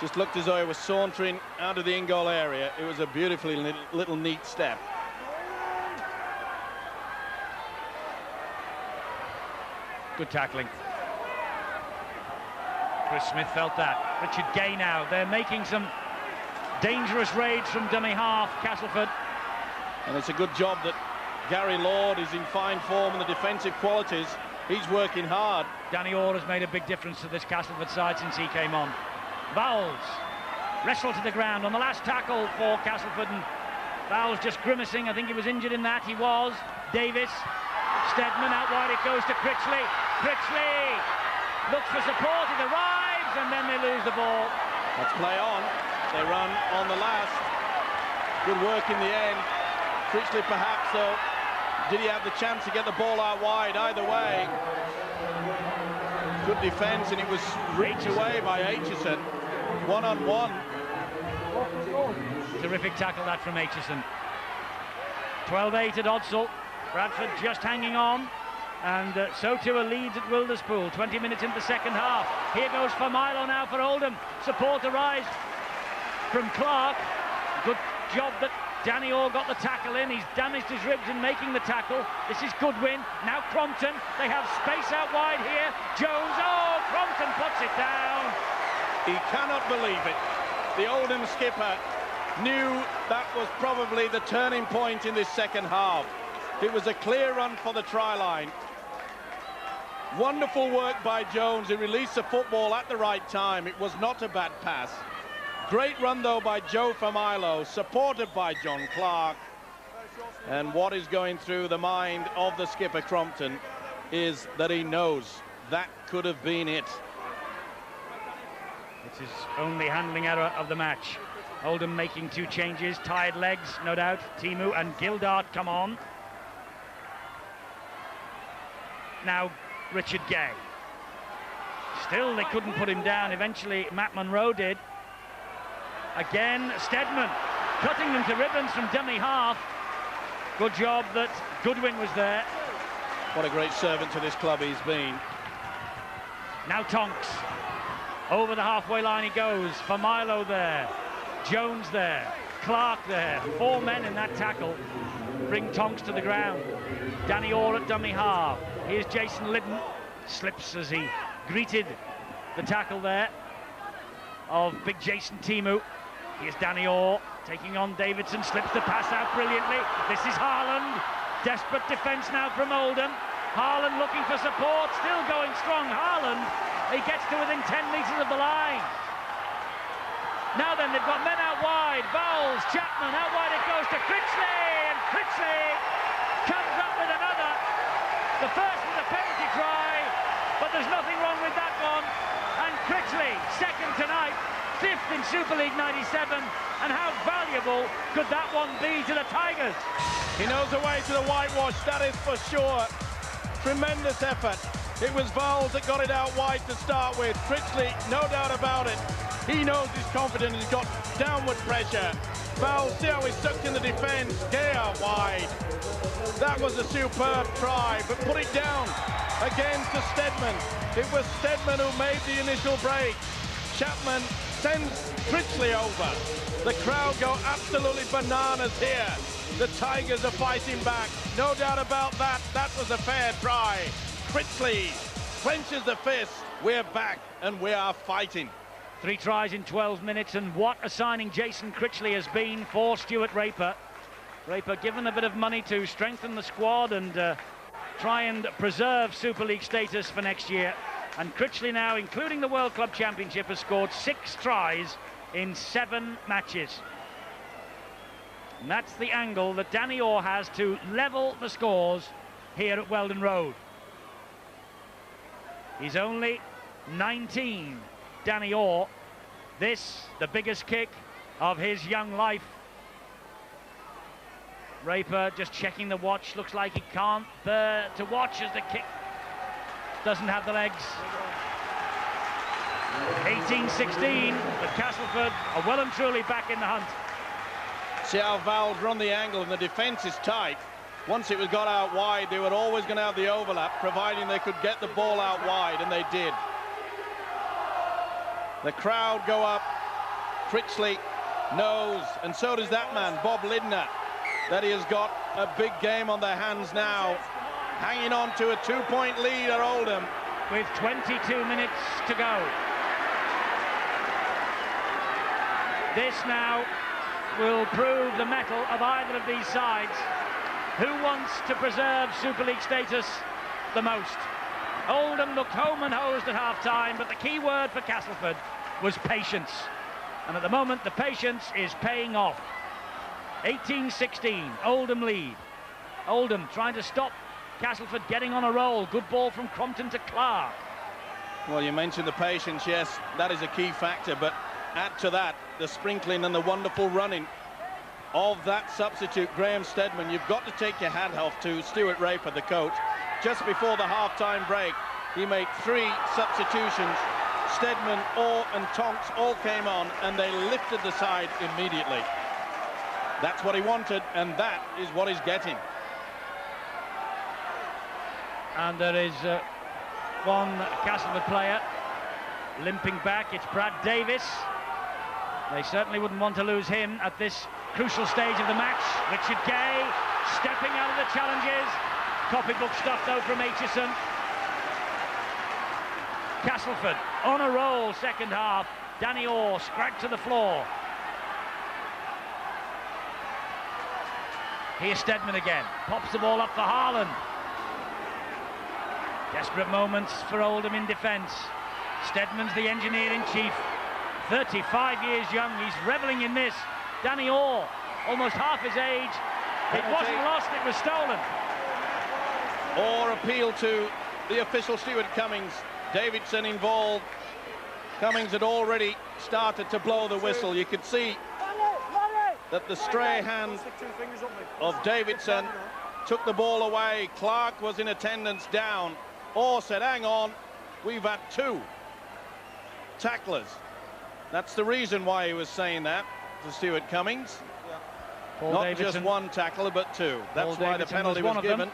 Just looked as though he was sauntering out of the in-goal area. It was a beautifully little neat step. Good tackling. Chris Smith felt that. Richard Gay now. They're making some dangerous raids from dummy half, Castleford. And it's a good job that Gary Lord is in fine form and the defensive qualities. He's working hard. Danny Orr has made a big difference to this Castleford side since he came on. Vowles wrestled to the ground on the last tackle for Castleford, and Vowles just grimacing. I think he was injured in that. He was. Davis. Steadman out wide. It goes to Crixley. Crixley looks for support. It arrives, and then they lose the ball. Let's play on. They run on the last. Good work in the end. Crixley perhaps, though. Did he have the chance to get the ball out wide? Either way. Good defence, and it was reached away by Aitchison. 1-on-1. Terrific tackle that from Aitchison. 12-8 at Odsall. Bradford just hanging on. And so too are Leeds at Wilderspool. 20 minutes into the second half. Here goes Milo now for Oldham. Support arrives from Clark. Good job that Danny Orr got the tackle in. He's damaged his ribs in making the tackle. This is Goodwin. Now Crompton. They have space out wide here. Jones. Oh, Crompton puts it down. He cannot believe it. The Oldham skipper knew that was probably the turning point in this second half. It was a clear run for the try line. Wonderful work by Jones. He released the football at the right time. It was not a bad pass. Great run, though, by Joe Familo, supported by John Clark. And what is going through the mind of the skipper, Crompton, is that he knows that could have been it. It's his only handling error of the match. Oldham making 2 changes, tired legs, no doubt. Timu and Gildart come on. Now Richard Gay. Still they couldn't put him down. Eventually Matt Munro did. Again Steadman cutting them to ribbons from dummy half. Good job that Goodwin was there. What a great servant to this club he's been. Now Tonks. Over the halfway line he goes. For Milo there. Jones there. Clark there. 4 men in that tackle. Bring Tonks to the ground. Danny Orr at dummy half. Here's Jason Liddon. Slips as he greeted the tackle there of big Jason Timu. Here's Danny Orr taking on Davidson. Slips the pass out brilliantly. This is Haaland. Desperate defence now from Oldham. Haaland looking for support. Still going strong. Haaland. He gets to within 10 metres of the line. Now then, they've got men out wide. Bowles, Chapman, out wide it goes to Critchley, and Critchley comes up with another. The first was a penalty try, but there's nothing wrong with that one. And Critchley, second tonight, 5th in Super League 97. And how valuable could that one be to the Tigers? He knows the way to the whitewash, that is for sure. Tremendous effort. It was Bowles that got it out wide to start with. Critchley, no doubt about it. He knows he's confident, he's got downward pressure. Bowles, see how he's sucked in the defence. Gay out wide. That was a superb try, but put it down again to Steadman. It was Steadman who made the initial break. Chapman sends Critchley over. The crowd go absolutely bananas here. The Tigers are fighting back. No doubt about that. That was a fair try. Critchley clenches the fist. We're back and we are fighting. 3 tries in 12 minutes, and what a signing Jason Critchley has been for Stuart Raper. Raper given a bit of money to strengthen the squad and try and preserve Super League status for next year. And Critchley now, including the World Club Championship, has scored 6 tries in 7 matches. And that's the angle that Danny Orr has to level the scores here at Weldon Road. He's only 19, Danny Orr. This, the biggest kick of his young life. Raper just checking the watch. Looks like he can't bear to watch as the kick doesn't have the legs. 18-16, but Castleford are well and truly back in the hunt. See how Val's run the angle and the defence is tight. Once it was got out wide, they were always going to have the overlap, providing they could get the ball out wide, and they did. The crowd go up. Critchley knows, and so does that man, Bob Lindner, that he has got a big game on their hands now, hanging on to a 2-point lead at Oldham. With 22 minutes to go. This now will prove the mettle of either of these sides. Who wants to preserve Super League status the most? Oldham looked home and hosed at half-time, but the key word for Castleford was patience. And at the moment, the patience is paying off. 18-16, Oldham lead. Oldham trying to stop Castleford getting on a roll. Good ball from Crompton to Clark. Well, you mentioned the patience, yes, that is a key factor, but add to that the sprinkling and the wonderful running of that substitute, Graham Steadman. You've got to take your hat off to Stuart Raper, the coach. Just before the half-time break, he made 3 substitutions. Steadman, Orr and Tonks all came on, and they lifted the side immediately. That's what he wanted, and that is what he's getting. And there is one Castleford player limping back. It's Brad Davis. They certainly wouldn't want to lose him at this crucial stage of the match. Richard Gay stepping out of the challenges. Copybook stuff though from Aitchison. Castleford on a roll second half. Danny Orr scragged to the floor. Here's Steadman again. Pops the ball up for Haaland. Desperate moments for Oldham in defence. Steadman's the engineer-in-chief. 35 years young, he's revelling in this. Danny Orr, almost half his age, It wasn't lost, it was stolen. Or appeal to the official, Stuart Cummings. Davidson involved. Cummings had already started to blow the whistle. You could see that the stray hand of Davidson took the ball away. Clark was in attendance down. Orr said, hang on, we've had 2 tacklers. That's the reason why he was saying that to Stuart Cummings. Paul Not Davidson, just 1 tackler, but 2. That's why the penalty was given.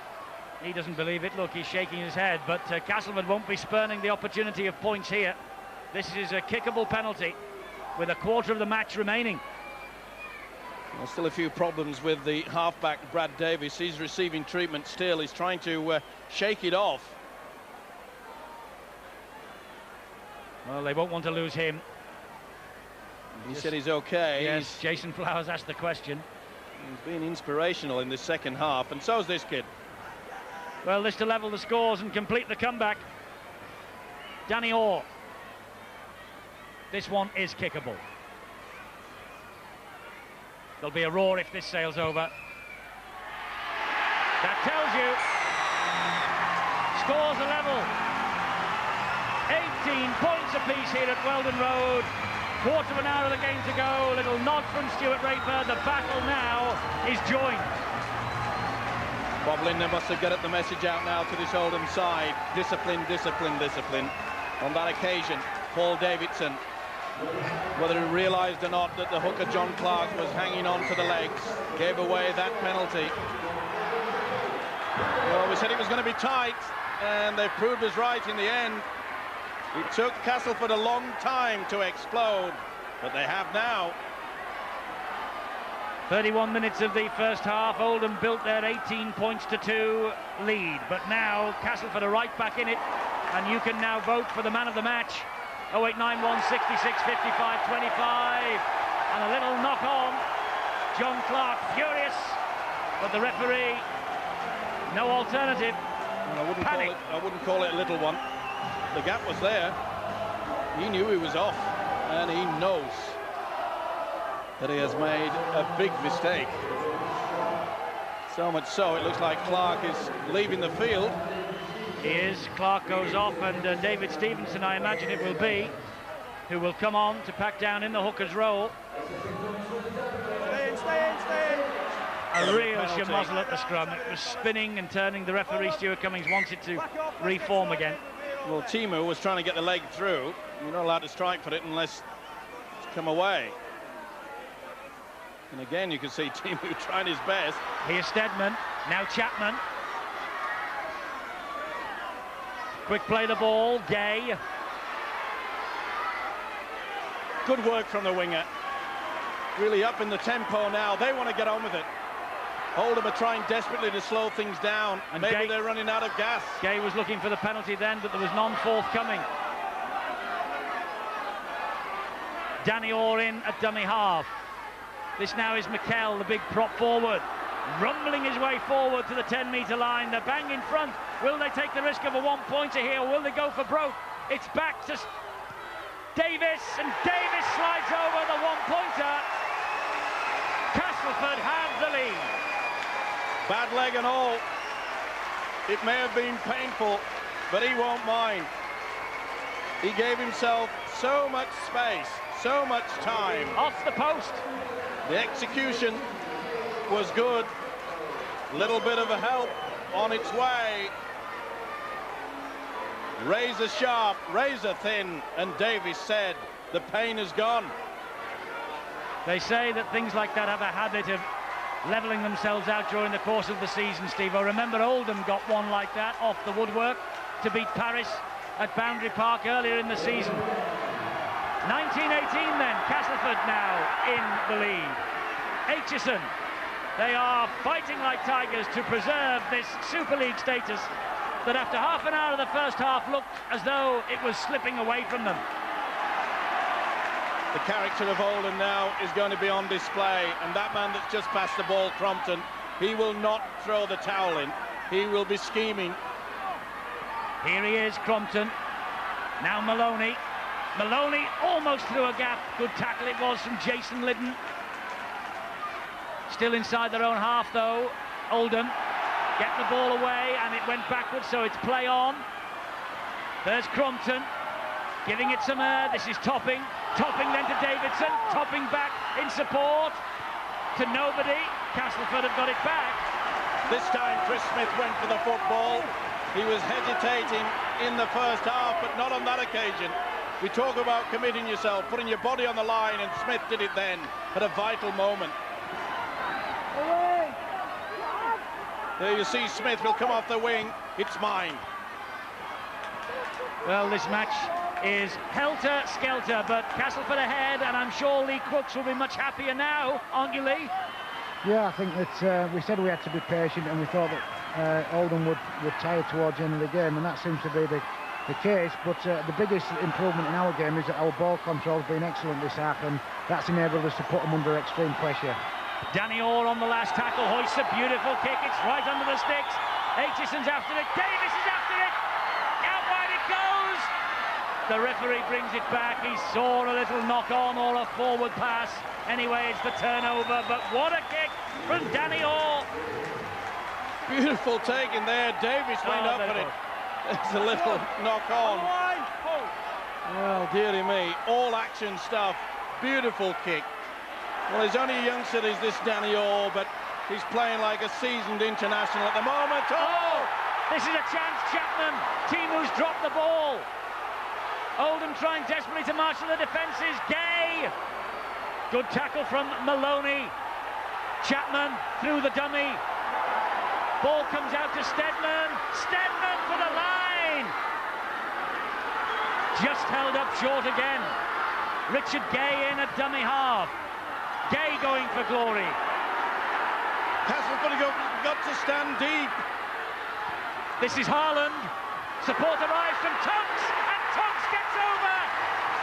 He doesn't believe it. Look, he's shaking his head, but Castleford won't be spurning the opportunity of points here. This is a kickable penalty with a quarter of the match remaining. There's still a few problems with the halfback, Brad Davis. He's receiving treatment still. He's trying to shake it off. Well, they won't want to lose him. He said he's okay. Yes, Jason Flowers asked the question. He's been inspirational in this second half, and so's this kid. Well, this to level the scores and complete the comeback. Danny Orr. This one is kickable. There'll be a roar if this sails over. That tells you. Scores are level. 18 points apiece here at Weldon Road. Quarter of an hour of the game to go. Little nod from Stuart Rayford. The battle now is joined. Bob Linder must have got the message out now to this Oldham side. Discipline, discipline, discipline. On that occasion, Paul Davidson, whether he realised or not that the hooker John Clark was hanging on to the legs, gave away that penalty. Well, we said it was going to be tight, and they proved us right in the end. It took Castleford a long time to explode, but they have now. 31 minutes of the first half. Oldham built their 18 points to 2 lead, but now Castleford are right back in it, and you can now vote for the man of the match. 0891 66 55 25, and a little knock on. John Clark furious, but the referee, no alternative. Well, I wouldn't call it a little one. The gap was there. He knew he was off, and he knows that he has made a big mistake. So much so, it looks like Clark is leaving the field. He is. Clark goes off, and David Stevenson, I imagine it will be, who will come on to pack down in the hooker's role. Stay in. A real schmozzle at the scrum. It was spinning and turning. The referee, Stuart Cummings, wanted to reform again. Well, Timu was trying to get the leg through. You're not allowed to strike for it unless it's come away. And again, you can see Timu trying his best. Here's Stedman, now Chapman. Quick play the ball, Gay. Good work from the winger. Really up in the tempo now. They want to get on with it. Oldham are trying desperately to slow things down. And maybe Gay, they're running out of gas. Gay was looking for the penalty then, but there was none forthcoming. Danny Orr in at dummy half. This now is McKell, the big prop forward, rumbling his way forward to the 10-metre line. They're bang in front. Will they take the risk of a one-pointer here, or will they go for broke? It's back to Davis, and Davis slides over the one-pointer. Castleford have the lead. Bad leg and all. It may have been painful, but he won't mind. He gave himself so much space, so much time. Off the post. The execution was good. Little bit of a help on its way. Razor sharp, razor thin, and Davis said the pain is gone. They say that things like that have a habit of levelling themselves out during the course of the season, Steve. I remember Oldham got one like that off the woodwork to beat Paris at Boundary Park earlier in the season. 1918 then, Castleford now in the lead. Aitchison, they are fighting like tigers to preserve this Super League status that after half an hour of the first half looked as though it was slipping away from them. The character of Oldham now is going to be on display, and that man that's just passed the ball, Crompton, he will not throw the towel in. He will be scheming. Here he is, Crompton. Now Maloney. Maloney almost through a gap. Good tackle it was from Jason Liddon. Still inside their own half, though. Oldham get the ball away, and it went backwards, so it's play on. There's Crompton, giving it some air. This is Topping. Topping then to Davidson. Topping back in support to nobody. Castleford have got it back. This time Chris Smith went for the football. He was hesitating in the first half, but not on that occasion. We talk about committing yourself, putting your body on the line, and Smith did it then at a vital moment. There you see Smith will come off the wing. It's mine. Well, this match is helter-skelter, but Castleford ahead, and I'm sure Lee Crooks will be much happier now, aren't you, Lee? Yeah, I think that we said we had to be patient, and we thought that Oldham would tire towards the end of the game, and that seems to be the case. But the biggest improvement in our game is that our ball control has been excellent this half, and that's enabled us to put them under extreme pressure. Danny Orr on the last tackle, hoists a beautiful kick, it's right under the sticks. Aitchison's after it, Davis is after it, out wide it goes. The referee brings it back. He saw a little knock on or a forward pass. Anyway, it's the turnover, but what a kick from Danny Orr. Beautiful take in there. Davis went up at it. It's a little knock on. Well, dearie me, all action stuff. Beautiful kick. Well, he's only a youngster, is this Danny Orr, but he's playing like a seasoned international at the moment. Oh! This is a chance, Chapman. Timu's dropped the ball. Oldham trying desperately to marshal the defences. Gay! Good tackle from Maloney. Chapman through the dummy. Ball comes out to Stedman. Stedman for the line! Just held up short again. Richard Gay in at dummy half. Gay going for glory. Castleford got to stand deep. This is Haaland. Support arrives from Tonks, and Tonks gets over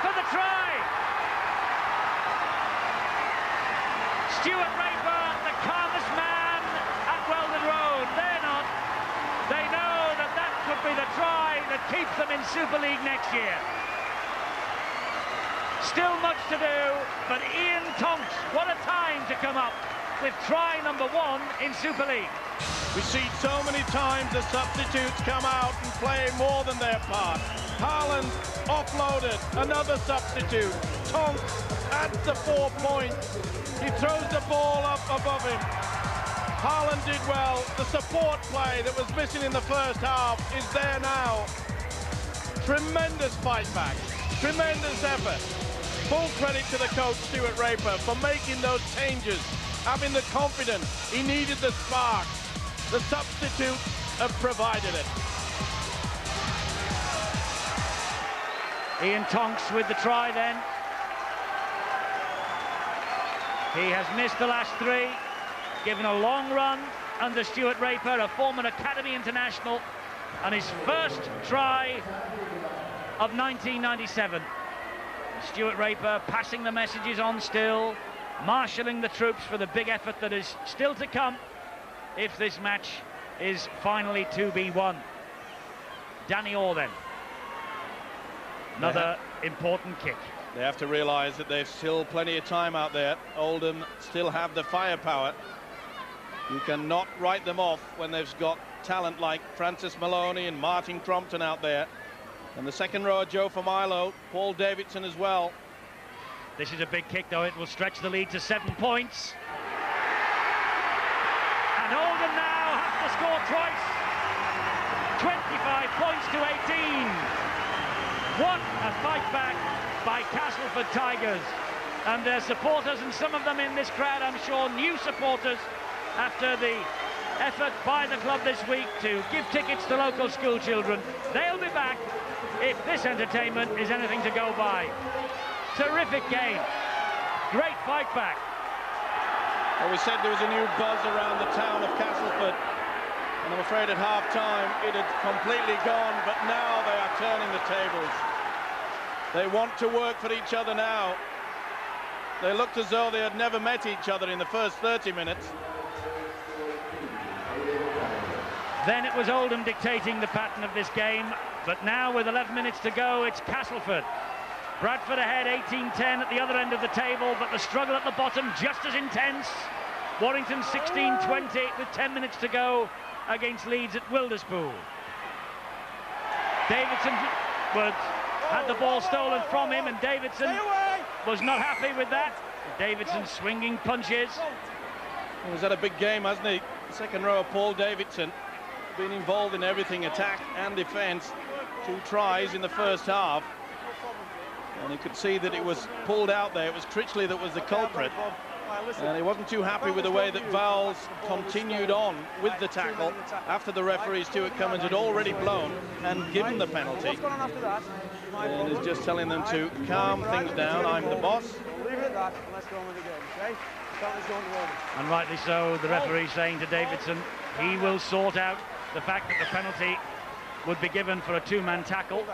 for the try. Stuart Raper, the calmest man at Weldon Road. They're not. They know that that could be the try that keeps them in Super League next year. Still much to do, but Ian Tonks, what a time to come up with try number 1 in Super League. We see so many times the substitutes come out and play more than their part. Haaland offloaded, another substitute. Tonks adds the 4 points. He throws the ball up above him. Haaland did well. The support play that was missing in the first half is there now. Tremendous fight back, tremendous effort. Full credit to the coach, Stuart Raper, for making those changes, having the confidence. He needed the spark. The substitutes have provided it. Ian Tonks with the try then. He has missed the last 3, given a long run under Stuart Raper, a former Academy international, and his first try of 1997. Stuart Raper passing the messages on still, marshalling the troops for the big effort that is still to come if this match is finally to be won. Danny Orr then. Another important kick. They have to realise that there's still plenty of time out there. Oldham still have the firepower. You cannot write them off when they've got talent like Francis Maloney and Martin Crompton out there. And the second row, Joe Familo, Paul Davidson as well. This is a big kick, though. It will stretch the lead to 7 points. And Oldham now have to score twice. 25 points to 18. What a fight back by Castleford Tigers. And their supporters, and some of them in this crowd, I'm sure, new supporters after the effort by the club this week to give tickets to local school children. They'll be back if this entertainment is anything to go by. Terrific game. Great fight back. Well, we said there was a new buzz around the town of Castleford, and I'm afraid at half-time it had completely gone, but now they are turning the tables. They want to work for each other now. They looked as though they had never met each other in the first 30 minutes. Then it was Oldham dictating the pattern of this game, but now with 11 minutes to go, it's Castleford. Bradford ahead 18-10 at the other end of the table, but the struggle at the bottom just as intense. Warrington 16-20 with 10 minutes to go against Leeds at Wilderspool. Davidson had the ball stolen from him, and Davidson was not happy with that. Davidson swinging punches. He's had a big game, hasn't he? Second row of Paul Davidson, been involved in everything, attack and defence. 2 tries in the first half. And you could see that it was pulled out there. It was Critchley that was the culprit. And he wasn't too happy with the way that Vowles continued on with the tackle after the referee, Stuart Cummins, had already blown and given the penalty. And is just telling them to calm things down. I'm the boss. Leave it at that and let's go on with the game, okay? And rightly so, the referee saying to Davidson he will sort out the fact that the penalty would be given for a 2-man tackle.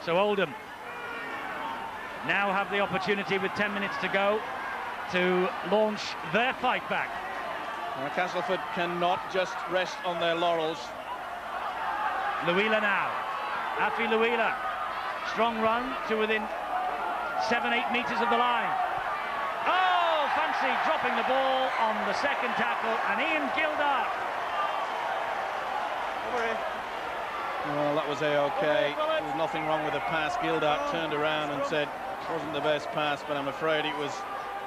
So Oldham now have the opportunity with 10 minutes to go to launch their fight back. Castleford cannot just rest on their laurels. Luila now. Afi Luila. Strong run to within 7-8 metres of the line. Oh, fancy dropping the ball on the second tackle, and Ian Gildart. Well, that was A-OK. There was nothing wrong with the pass. Gildart turned around and said it wasn't the best pass, but I'm afraid it was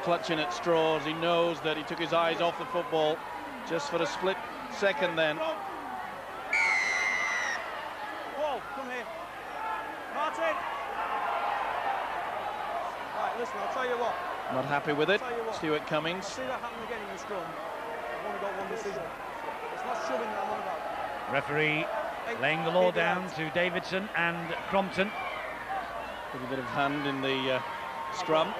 clutching at straws. He knows that he took his eyes off the football just for a split second then. Whoa, come here. Martin! Right, listen, I'll tell you what. Not happy with it, Stuart Cummins. See that happen again in the scrum. I've only got one decision. It's not shoving that I'm on about. Referee laying the law down to Davidson and Crompton. Put a bit of hand in the scrum.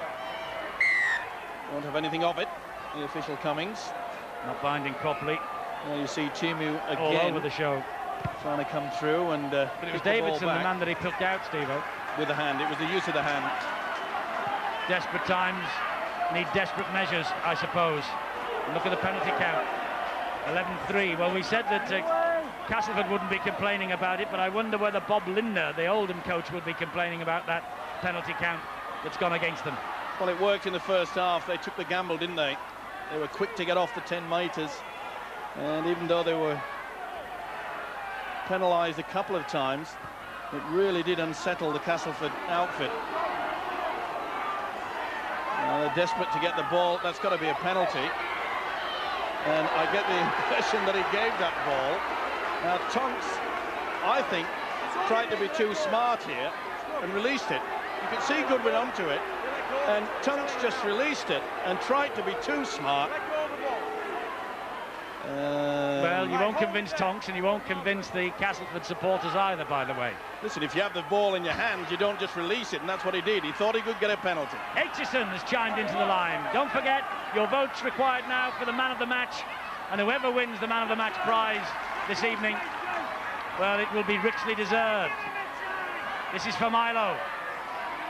Won't have anything of it, the official Cummings. Not binding properly. Well, you see Timu again. All over the show. Trying to come through and but it was Davidson, the man that he took out, Steve-O. With the hand, it was the use of the hand. Desperate times need desperate measures, I suppose. And look at the penalty count. 11-3. Well, we said that Castleford wouldn't be complaining about it, but I wonder whether Bob Linder, the Oldham coach, would be complaining about that penalty count that's gone against them. Well, it worked in the first half. They took the gamble, didn't they? They were quick to get off the 10 metres. And even though they were penalised a couple of times, it really did unsettle the Castleford outfit. They're desperate to get the ball. That's got to be a penalty. And I get the impression that he gave that ball. Now, Tonks, I think, tried to be too smart here and released it. You could see Goodwin onto it, and Tonks just released it and tried to be too smart. Well, you won't convince Tonks, and you won't convince the Castleford supporters either, by the way. Listen, if you have the ball in your hands, you don't just release it, and that's what he did. He thought he could get a penalty. Aitchison has chimed into the line. Don't forget, your vote's required now for the man of the match, and whoever wins the man of the match prize this evening, well, it will be richly deserved. This is for Milo.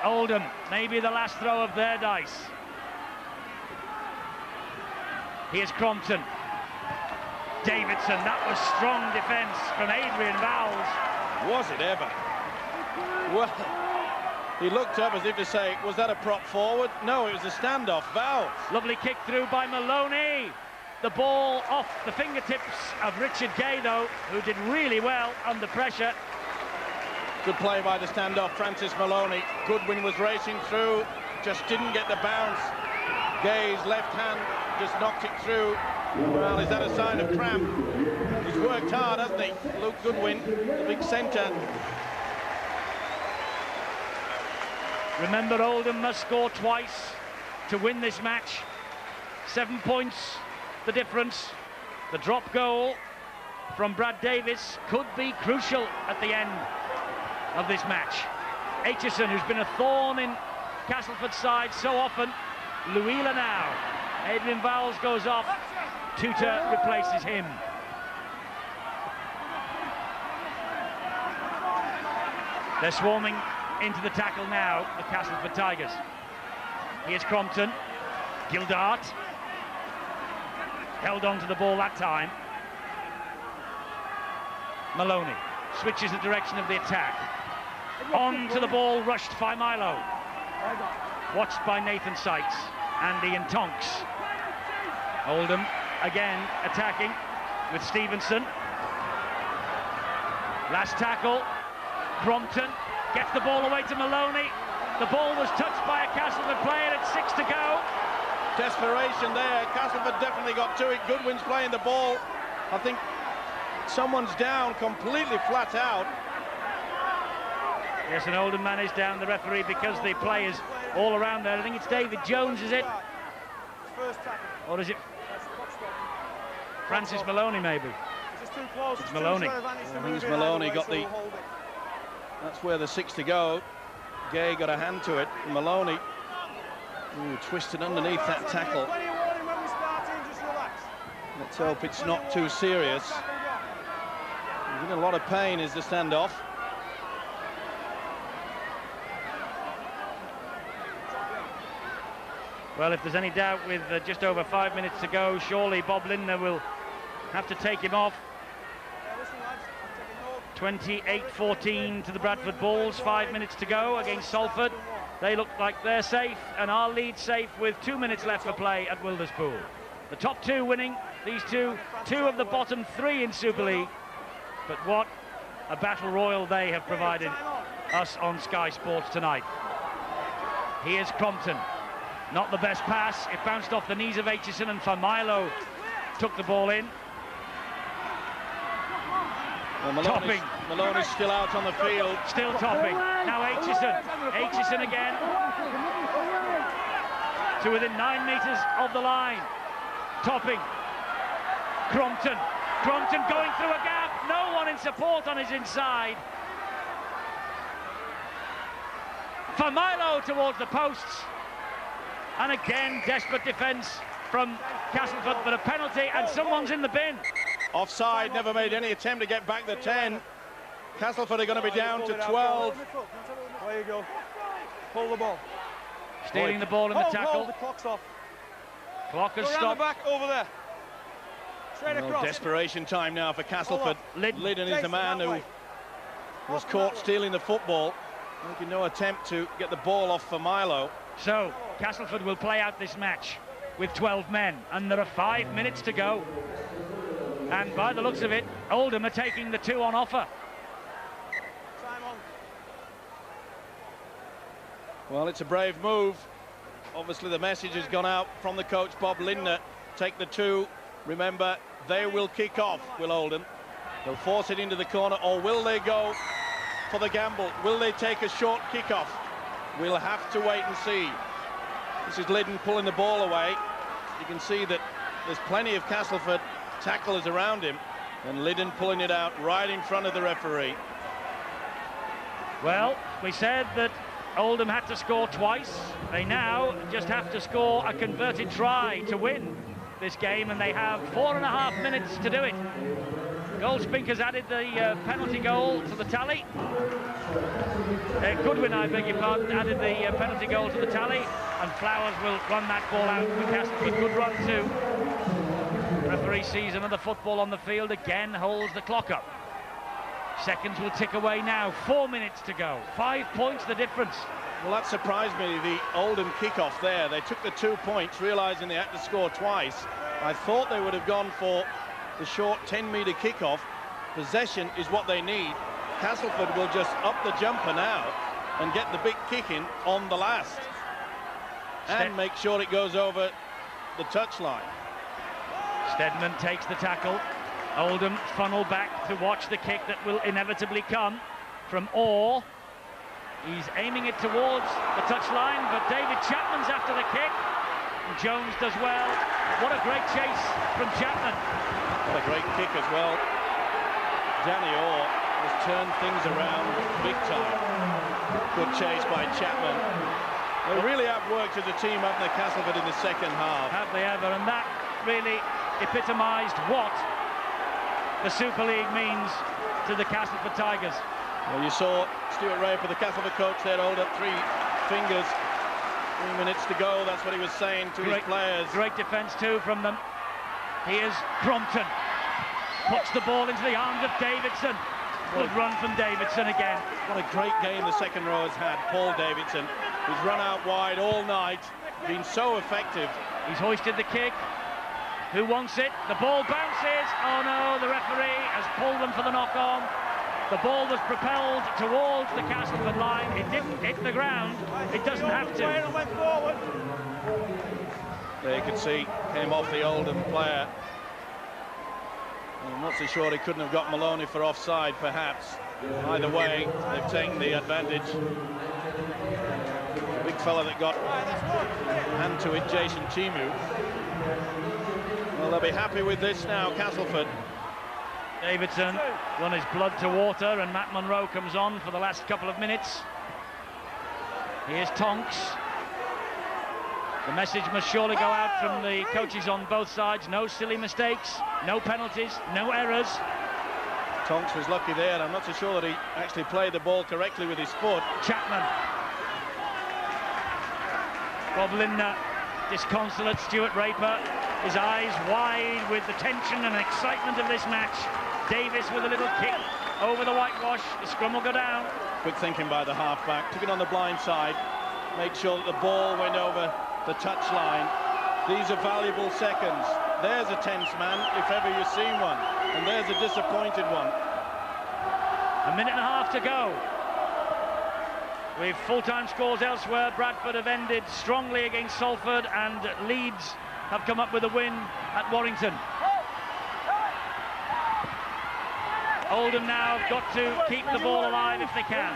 Oldham, maybe the last throw of their dice. Here's Crompton. Davidson, that was strong defence from Adrian Vowles. Was it ever? Well, he looked up as if to say, was that a prop forward? No, it was a standoff. Vowles. Lovely kick through by Maloney. The ball off the fingertips of Richard Gay, though, who did really well under pressure. Good play by the standoff, Francis Maloney. Goodwin was racing through, just didn't get the bounce. Gay's left hand just knocked it through. Well, is that a sign of cramp? He's worked hard, hasn't he? Luke Goodwin, the big centre. Remember, Oldham must score twice to win this match. 7 points, the difference. The drop goal from Brad Davis could be crucial at the end of this match. Aitchison, who's been a thorn in Castleford's side so often. Luila now. Adrian Vowles goes off. Tutor replaces him. They're swarming into the tackle now, the Castleford Tigers. Here's Crompton. Gildart. Held on to the ball that time. Maloney switches the direction of the attack. On to the ball, rushed by Milo. Watched by Nathan Sykes and Ian Tonks. Oldham again attacking with Stevenson. Last tackle. Crompton gets the ball away to Maloney. The ball was touched by a Castleford player at 6 to go. Desperation there. Castleford definitely got to it. Goodwin's playing the ball. I think someone's down, completely flat out. Yes, an Oldham man is down, the referee, because the players all around there. I think it's David Jones, is it? Or is it Francis Maloney, maybe? It's Maloney. He's Maloney got the... That's where the 6 to go. Gay got a hand to it. Maloney twisted underneath that tackle. Let's hope it's not too serious. He's in a lot of pain is the standoff. Well, if there's any doubt with just over 5 minutes to go, surely Bob Lindner will have to take him off. 28-14 to the Bradford Bulls, 5 minutes to go against Salford. They look like they're safe, and our lead safe with 2 minutes left for play at Wilderspool. The top two winning, these two of the bottom three in Super League. But what a battle royal they have provided us on Sky Sports tonight. Here's Crompton. Not the best pass. It bounced off the knees of Aitchison, and Familo took the ball in. Well, Maloney's still out on the field. Still topping. Now Aitchison. Aitchison again. To within 9 meters of the line. Topping. Crompton. Crompton going through a gap. No one in support on his inside. Familo towards the posts. And again, desperate defence from Castleford, but a penalty, and someone's in the bin. Offside, never made any attempt to get back the 10. Castleford are going to be down to 12. There you go. Pull the ball. Stealing the ball in the tackle. The clock's off. Clock has Go around stopped. the back, over there. Straight across. Desperation time now for Castleford. Liddon is the man who was caught stealing the football. Making no attempt to get the ball off for Milo. So, Castleford will play out this match with 12 men, and there are 5 minutes to go. And by the looks of it, Oldham are taking the 2 on offer. Time on. Well, it's a brave move. Obviously, the message has gone out from the coach, Bob Lindner. Take the 2. Remember, they will kick off, will Oldham. They'll force it into the corner, or will they go for the gamble? Will they take a short kick-off? We'll have to wait and see. This is Liddon pulling the ball away. You can see that there's plenty of Castleford tacklers around him, and Liddon pulling it out right in front of the referee. Well, we said that Oldham had to score twice. They now just have to score a converted try to win this game, and they have 4.5 minutes to do it. Goldspinker's added the penalty goal to the tally. Goodwin, I beg your pardon, added the penalty goal to the tally, and Flowers will run that ball out for Castleford. Good run too. Referee sees another football on the field, again holds the clock up. Seconds will tick away now. 4 minutes to go. 5 points the difference. Well, that surprised me, the Oldham kick-off there. They took the 2 points, realising they had to score twice. I thought they would have gone for the short 10-metre kick-off. Possession is what they need. Castleford will just up the jumper now and get the big kick in on the last. And make sure it goes over the touchline. Stedman takes the tackle. Oldham funnel back to watch the kick that will inevitably come from Orr. He's aiming it towards the touchline, but David Chapman's after the kick. And Jones does well. What a great chase from Chapman. What a great kick as well. Danny Orr has turned things around big time. Good chase by Chapman. They really have worked as a team, haven't they, Castleford, in the second half? Have they ever? And that really epitomised what the Super League means to the Castleford Tigers. Well, you saw Stuart Raper, the Castleford coach there, hold up 3 fingers. 3 minutes to go, that's what he was saying to his players. Great defence too from them. Here's Crompton. Puts the ball into the arms of Davidson. Good run from Davidson again. What a great game the second row has had, Paul Davidson. He's run out wide all night, been so effective. He's hoisted the kick. Who wants it? The ball bounces. Oh no, the referee has pulled them for the knock-on. The ball was propelled towards the Castleford line. It didn't hit the ground. It doesn't have to. There you can see, came off the Oldham player. I'm not so sure he couldn't have got Maloney for offside, perhaps. Either way, they've taken the advantage. The big fella that got hand to it, Jason Chimu. Well, they'll be happy with this now, Castleford. Davidson run his blood to water, and Matt Munro comes on for the last couple of minutes. Here's Tonks. The message must surely go out from the coaches on both sides. No silly mistakes, no penalties, no errors. Tonks was lucky there. I'm not so sure that he actually played the ball correctly with his foot. Chapman. Bob Lindner, disconsolate. Stuart Raper, his eyes wide with the tension and excitement of this match. Davis with a little kick over the whitewash. The scrum will go down. Quick thinking by the halfback. Took it on the blind side. Made sure that the ball went over the touchline. These are valuable seconds. There's a tense man, if ever you've seen one. And there's a disappointed one. A minute and a half to go. With full-time scores elsewhere, Bradford have ended strongly against Salford, and Leeds have come up with a win at Warrington. Oldham now have got to keep the ball alive if they can.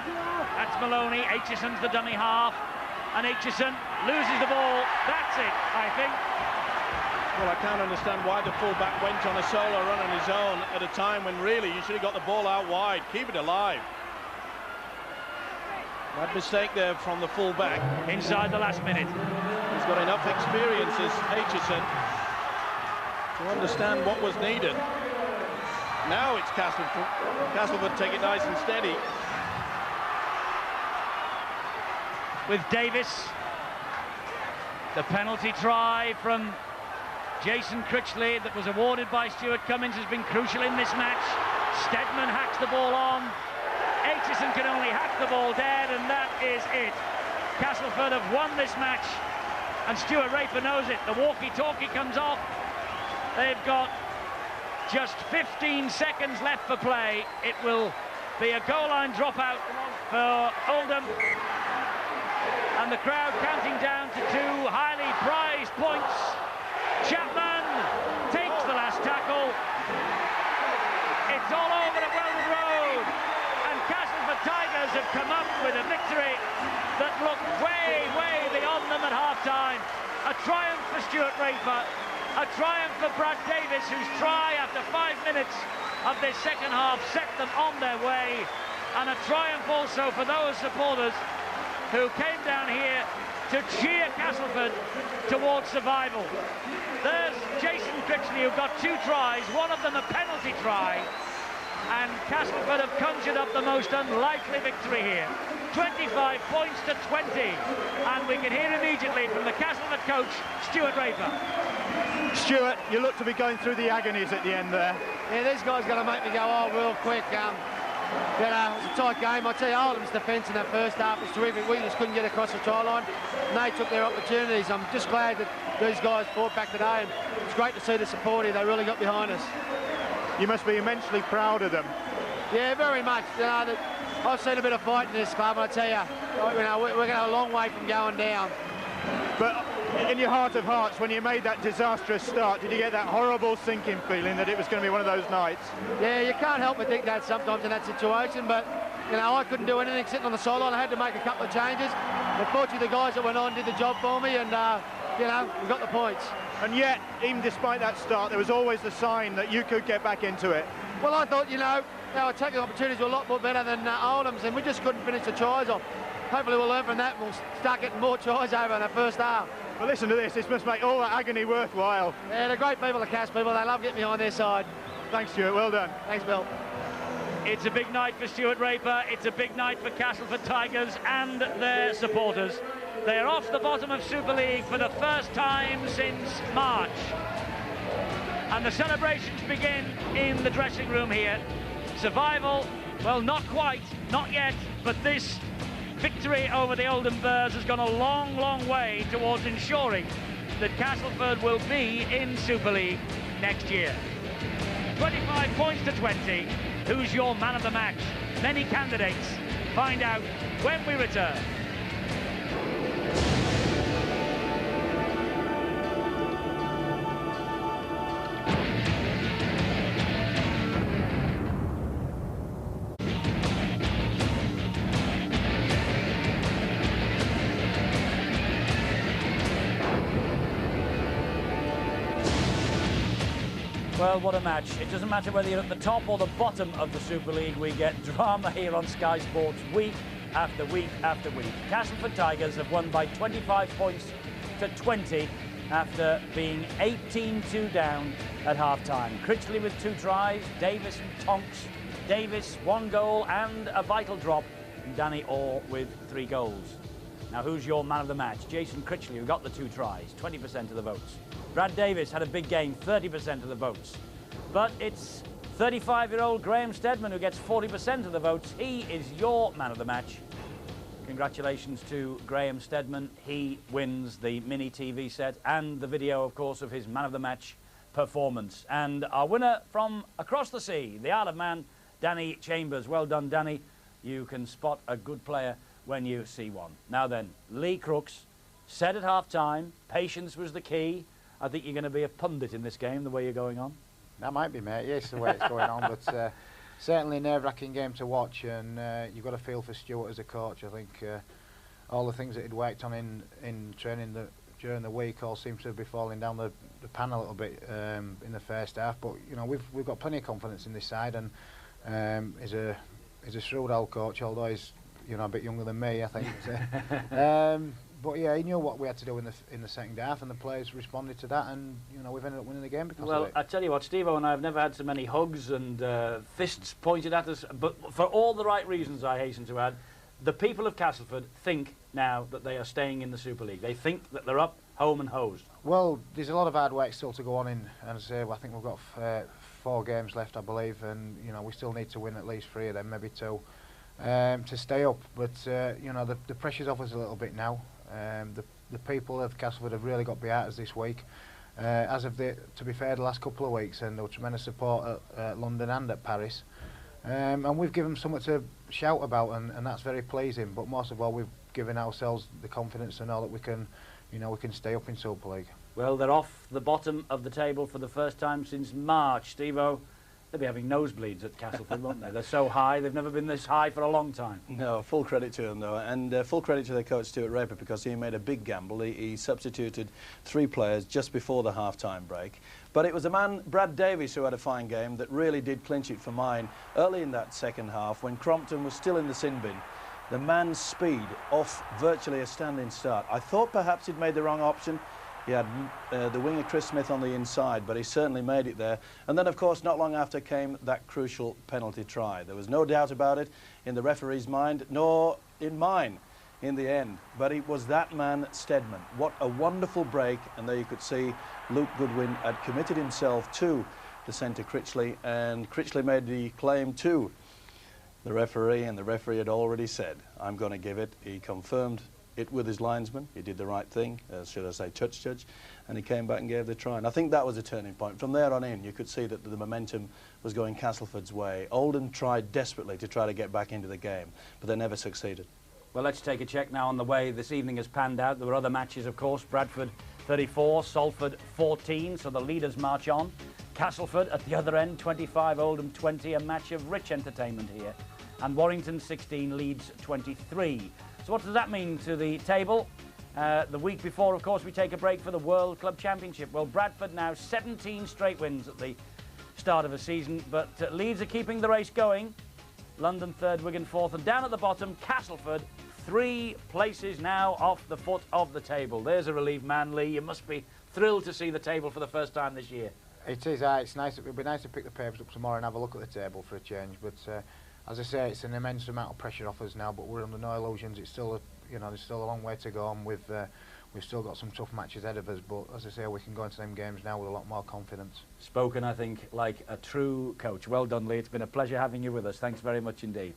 That's Maloney. Aitchison's the dummy half, and Aitchison loses the ball. That's it, I think. Well, I can't understand why the fullback went on a solo run on his own at a time when really you should have got the ball out wide. Keep it alive. Bad mistake there from the fullback. Inside the last minute. He's got enough experience as Aitchison to understand what was needed. Now it's Castleford. Castleford take it nice and steady. With Davis. The penalty try from Jason Critchley that was awarded by Stuart Cummins has been crucial in this match. Stedman hacks the ball on. Aitchison can only hack the ball dead, and that is it. Castleford have won this match, and Stuart Raper knows it. The walkie-talkie comes off. They've got just 15 seconds left for play. It will be a goal line dropout for Oldham. And the crowd counting down to 2 highly prized points. Chapman takes the last tackle. It's all over at Weldon Road. And Castleford Tigers have come up with a victory that looked way, way beyond them at half-time. A triumph for Stuart Raper. A triumph for Brad Davis, whose try after 5 minutes of this second half set them on their way. And a triumph also for those supporters who came down here to cheer Castleford towards survival. There's Jason Critchley, who got 2 tries, one of them a penalty try. And Castleford have conjured up the most unlikely victory here. 25 points to 20. And we can hear immediately from the Castleford coach, Stuart Raper. Stuart, you look to be going through the agonies at the end there. Yeah, these guys got to make me go real quick. You know, it was a tight game. I tell you, Oldham's defence in that first half was terrific. We just couldn't get across the try line, and they took their opportunities. I'm just glad that these guys fought back today, and it's great to see the support here. They really got behind us. You must be immensely proud of them. Yeah, very much. You know, I've seen a bit of fight in this club, and I tell you, we're going to have a long way from going down. But in your heart of hearts, when you made that disastrous start, did you get that horrible sinking feeling that it was going to be one of those nights? Yeah, you can't help but think that sometimes in that situation, but, you know, I couldn't do anything sitting on the sideline. I had to make a couple of changes. Unfortunately, the guys that went on did the job for me, and, you know, we got the points. And yet, even despite that start, there was always the sign that you could get back into it. Well, I thought, you know, our attacking opportunities were a lot more better than Oldham's, and we just couldn't finish the tries off. Hopefully we'll learn from that, and we'll start getting more tries over in the first half. Well, listen to this. This must make all that agony worthwhile. Yeah, they're great people, the Cass people. They love getting behind their side. Thanks, Stuart. Well done. Thanks, Bill. It's a big night for Stuart Raper. It's a big night for Castleford Tigers and their supporters. They are off the bottom of Super League for the first time since March. And the celebrations begin in the dressing room here. Survival, well, not quite, not yet, but this victory over the Oldham Bears has gone a long, long way towards ensuring that Castleford will be in Super League next year. 25 points to 20. Who's your man of the match? Many candidates. Find out when we return. Well, what a match. It doesn't matter whether you're at the top or the bottom of the Super League, we get drama here on Sky Sports week after week after week. Castleford Tigers have won by 25 points to 20 after being 18-2 down at half-time. Critchley with 2 tries, Davis and Tonks, Davis 1 goal and a vital drop, and Danny Orr with 3 goals. Now, who's your man of the match? Jason Critchley, who got the 2 tries, 20% of the votes. Brad Davis had a big game, 30% of the votes. But it's 35-year-old Graham Steadman who gets 40% of the votes. He is your man of the match. Congratulations to Graham Steadman. He wins the mini TV set and the video, of course, of his man of the match performance. And our winner from across the sea, the Isle of Man, Danny Chambers. Well done, Danny. You can spot a good player when you see one. Now then, Lee Crooks said at half-time, patience was the key. I think you're going to be a pundit in this game, the way you're going on. That might be, mate. Yes, the way it's going on, but certainly a nerve-wracking game to watch, and you've got to feel for Stuart as a coach. I think all the things that he'd worked on in training during the week all seems to be falling down the pan a little bit in the first half. But you know, we've got plenty of confidence in this side, and he's a shrewd old coach, although he's a bit younger than me, I think. But yeah, he knew what we had to do in the second half, and the players responded to that, and we've ended up winning the game because of it. I tell you what, Steve-O and I have never had so many hugs and fists pointed at us, but for all the right reasons, I hasten to add. The people of Castleford think now that they are staying in the Super League. They think that they're up, home and hosed. Well, there's a lot of hard work still to go on in, and I think we've got 4 games left, I believe, and we still need to win at least 3 of them, maybe 2, to stay up. But the pressure's off us a little bit now. The people of Castleford have really got behind us this week, to be fair, the last couple of weeks, and there was tremendous support at London and at Paris, and we've given them something to shout about, and that's very pleasing. But most of all, we've given ourselves the confidence to know that we can stay up in Super League. Well, they're off the bottom of the table for the first time since March. Steve-O, they'll be having nosebleeds at Castleford, won't they? They're so high, they've never been this high for a long time. No, full credit to them, though, and full credit to their coach, Stuart Raper, because he made a big gamble. He substituted 3 players just before the half-time break. But it was the man, Brad Davis, who had a fine game that really did clinch it for mine early in that second half when Crompton was still in the sin bin. The man's speed off virtually a standing start. I thought perhaps he'd made the wrong option. He had the winger Chris Smith on the inside, but he certainly made it there. And then, of course, not long after came that crucial penalty try. There was no doubt about it in the referee's mind, nor in mine in the end. But it was that man, Steadman. What a wonderful break. And there you could see Luke Goodwin had committed himself to the centre Critchley, and Critchley made the claim to the referee, and the referee had already said, I'm going to give it. He confirmed it with his linesman. He did the right thing, should I say touch judge, and he came back and gave the try. And I think that was a turning point. From there on in, you could see that the momentum was going Castleford's way. Oldham tried desperately to try to get back into the game, but they never succeeded. Well, let's take a check now on the way this evening has panned out. There were other matches, of course. Bradford 34, Salford 14, so the leaders march on. Castleford at the other end, 25, Oldham 20, a match of rich entertainment here. And Warrington 16, Leeds 23. So what does that mean to the table? The week before, of course, we take a break for the World Club Championship. Well, Bradford now 17 straight wins at the start of a season, but Leeds are keeping the race going. London 3rd, Wigan 4th, and down at the bottom, Castleford 3 places now off the foot of the table. There's a relief, man, Lee. You must be thrilled to see the table for the first time this year. It is. It's nice. It'll be nice to pick the papers up tomorrow and have a look at the table for a change. But as I say, it's an immense amount of pressure off us now. But we're under no illusions. It's still, there's still a long way to go, and we've still got some tough matches ahead of us. But as I say, we can go into them games now with a lot more confidence. Spoken, I think, like a true coach. Well done, Lee. It's been a pleasure having you with us. Thanks very much indeed.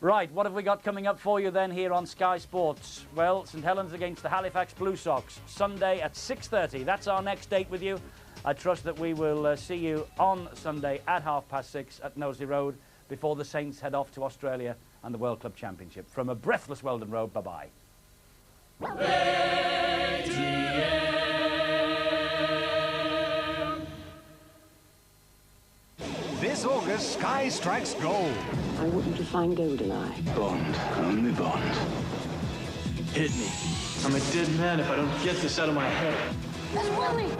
Right, what have we got coming up for you then here on Sky Sports? Well, St Helens against the Halifax Blue Sox, Sunday at 6:30. That's our next date with you. I trust that we will see you on Sunday at 6:30 at Knowsley Road before the Saints head off to Australia and the World Club Championship. From a breathless Weldon Road, bye-bye. This August, Sky strikes gold. I wouldn't define Goldeneye. Bond, only Bond. Hit me. I'm a dead man if I don't get this out of my head. That's Willie!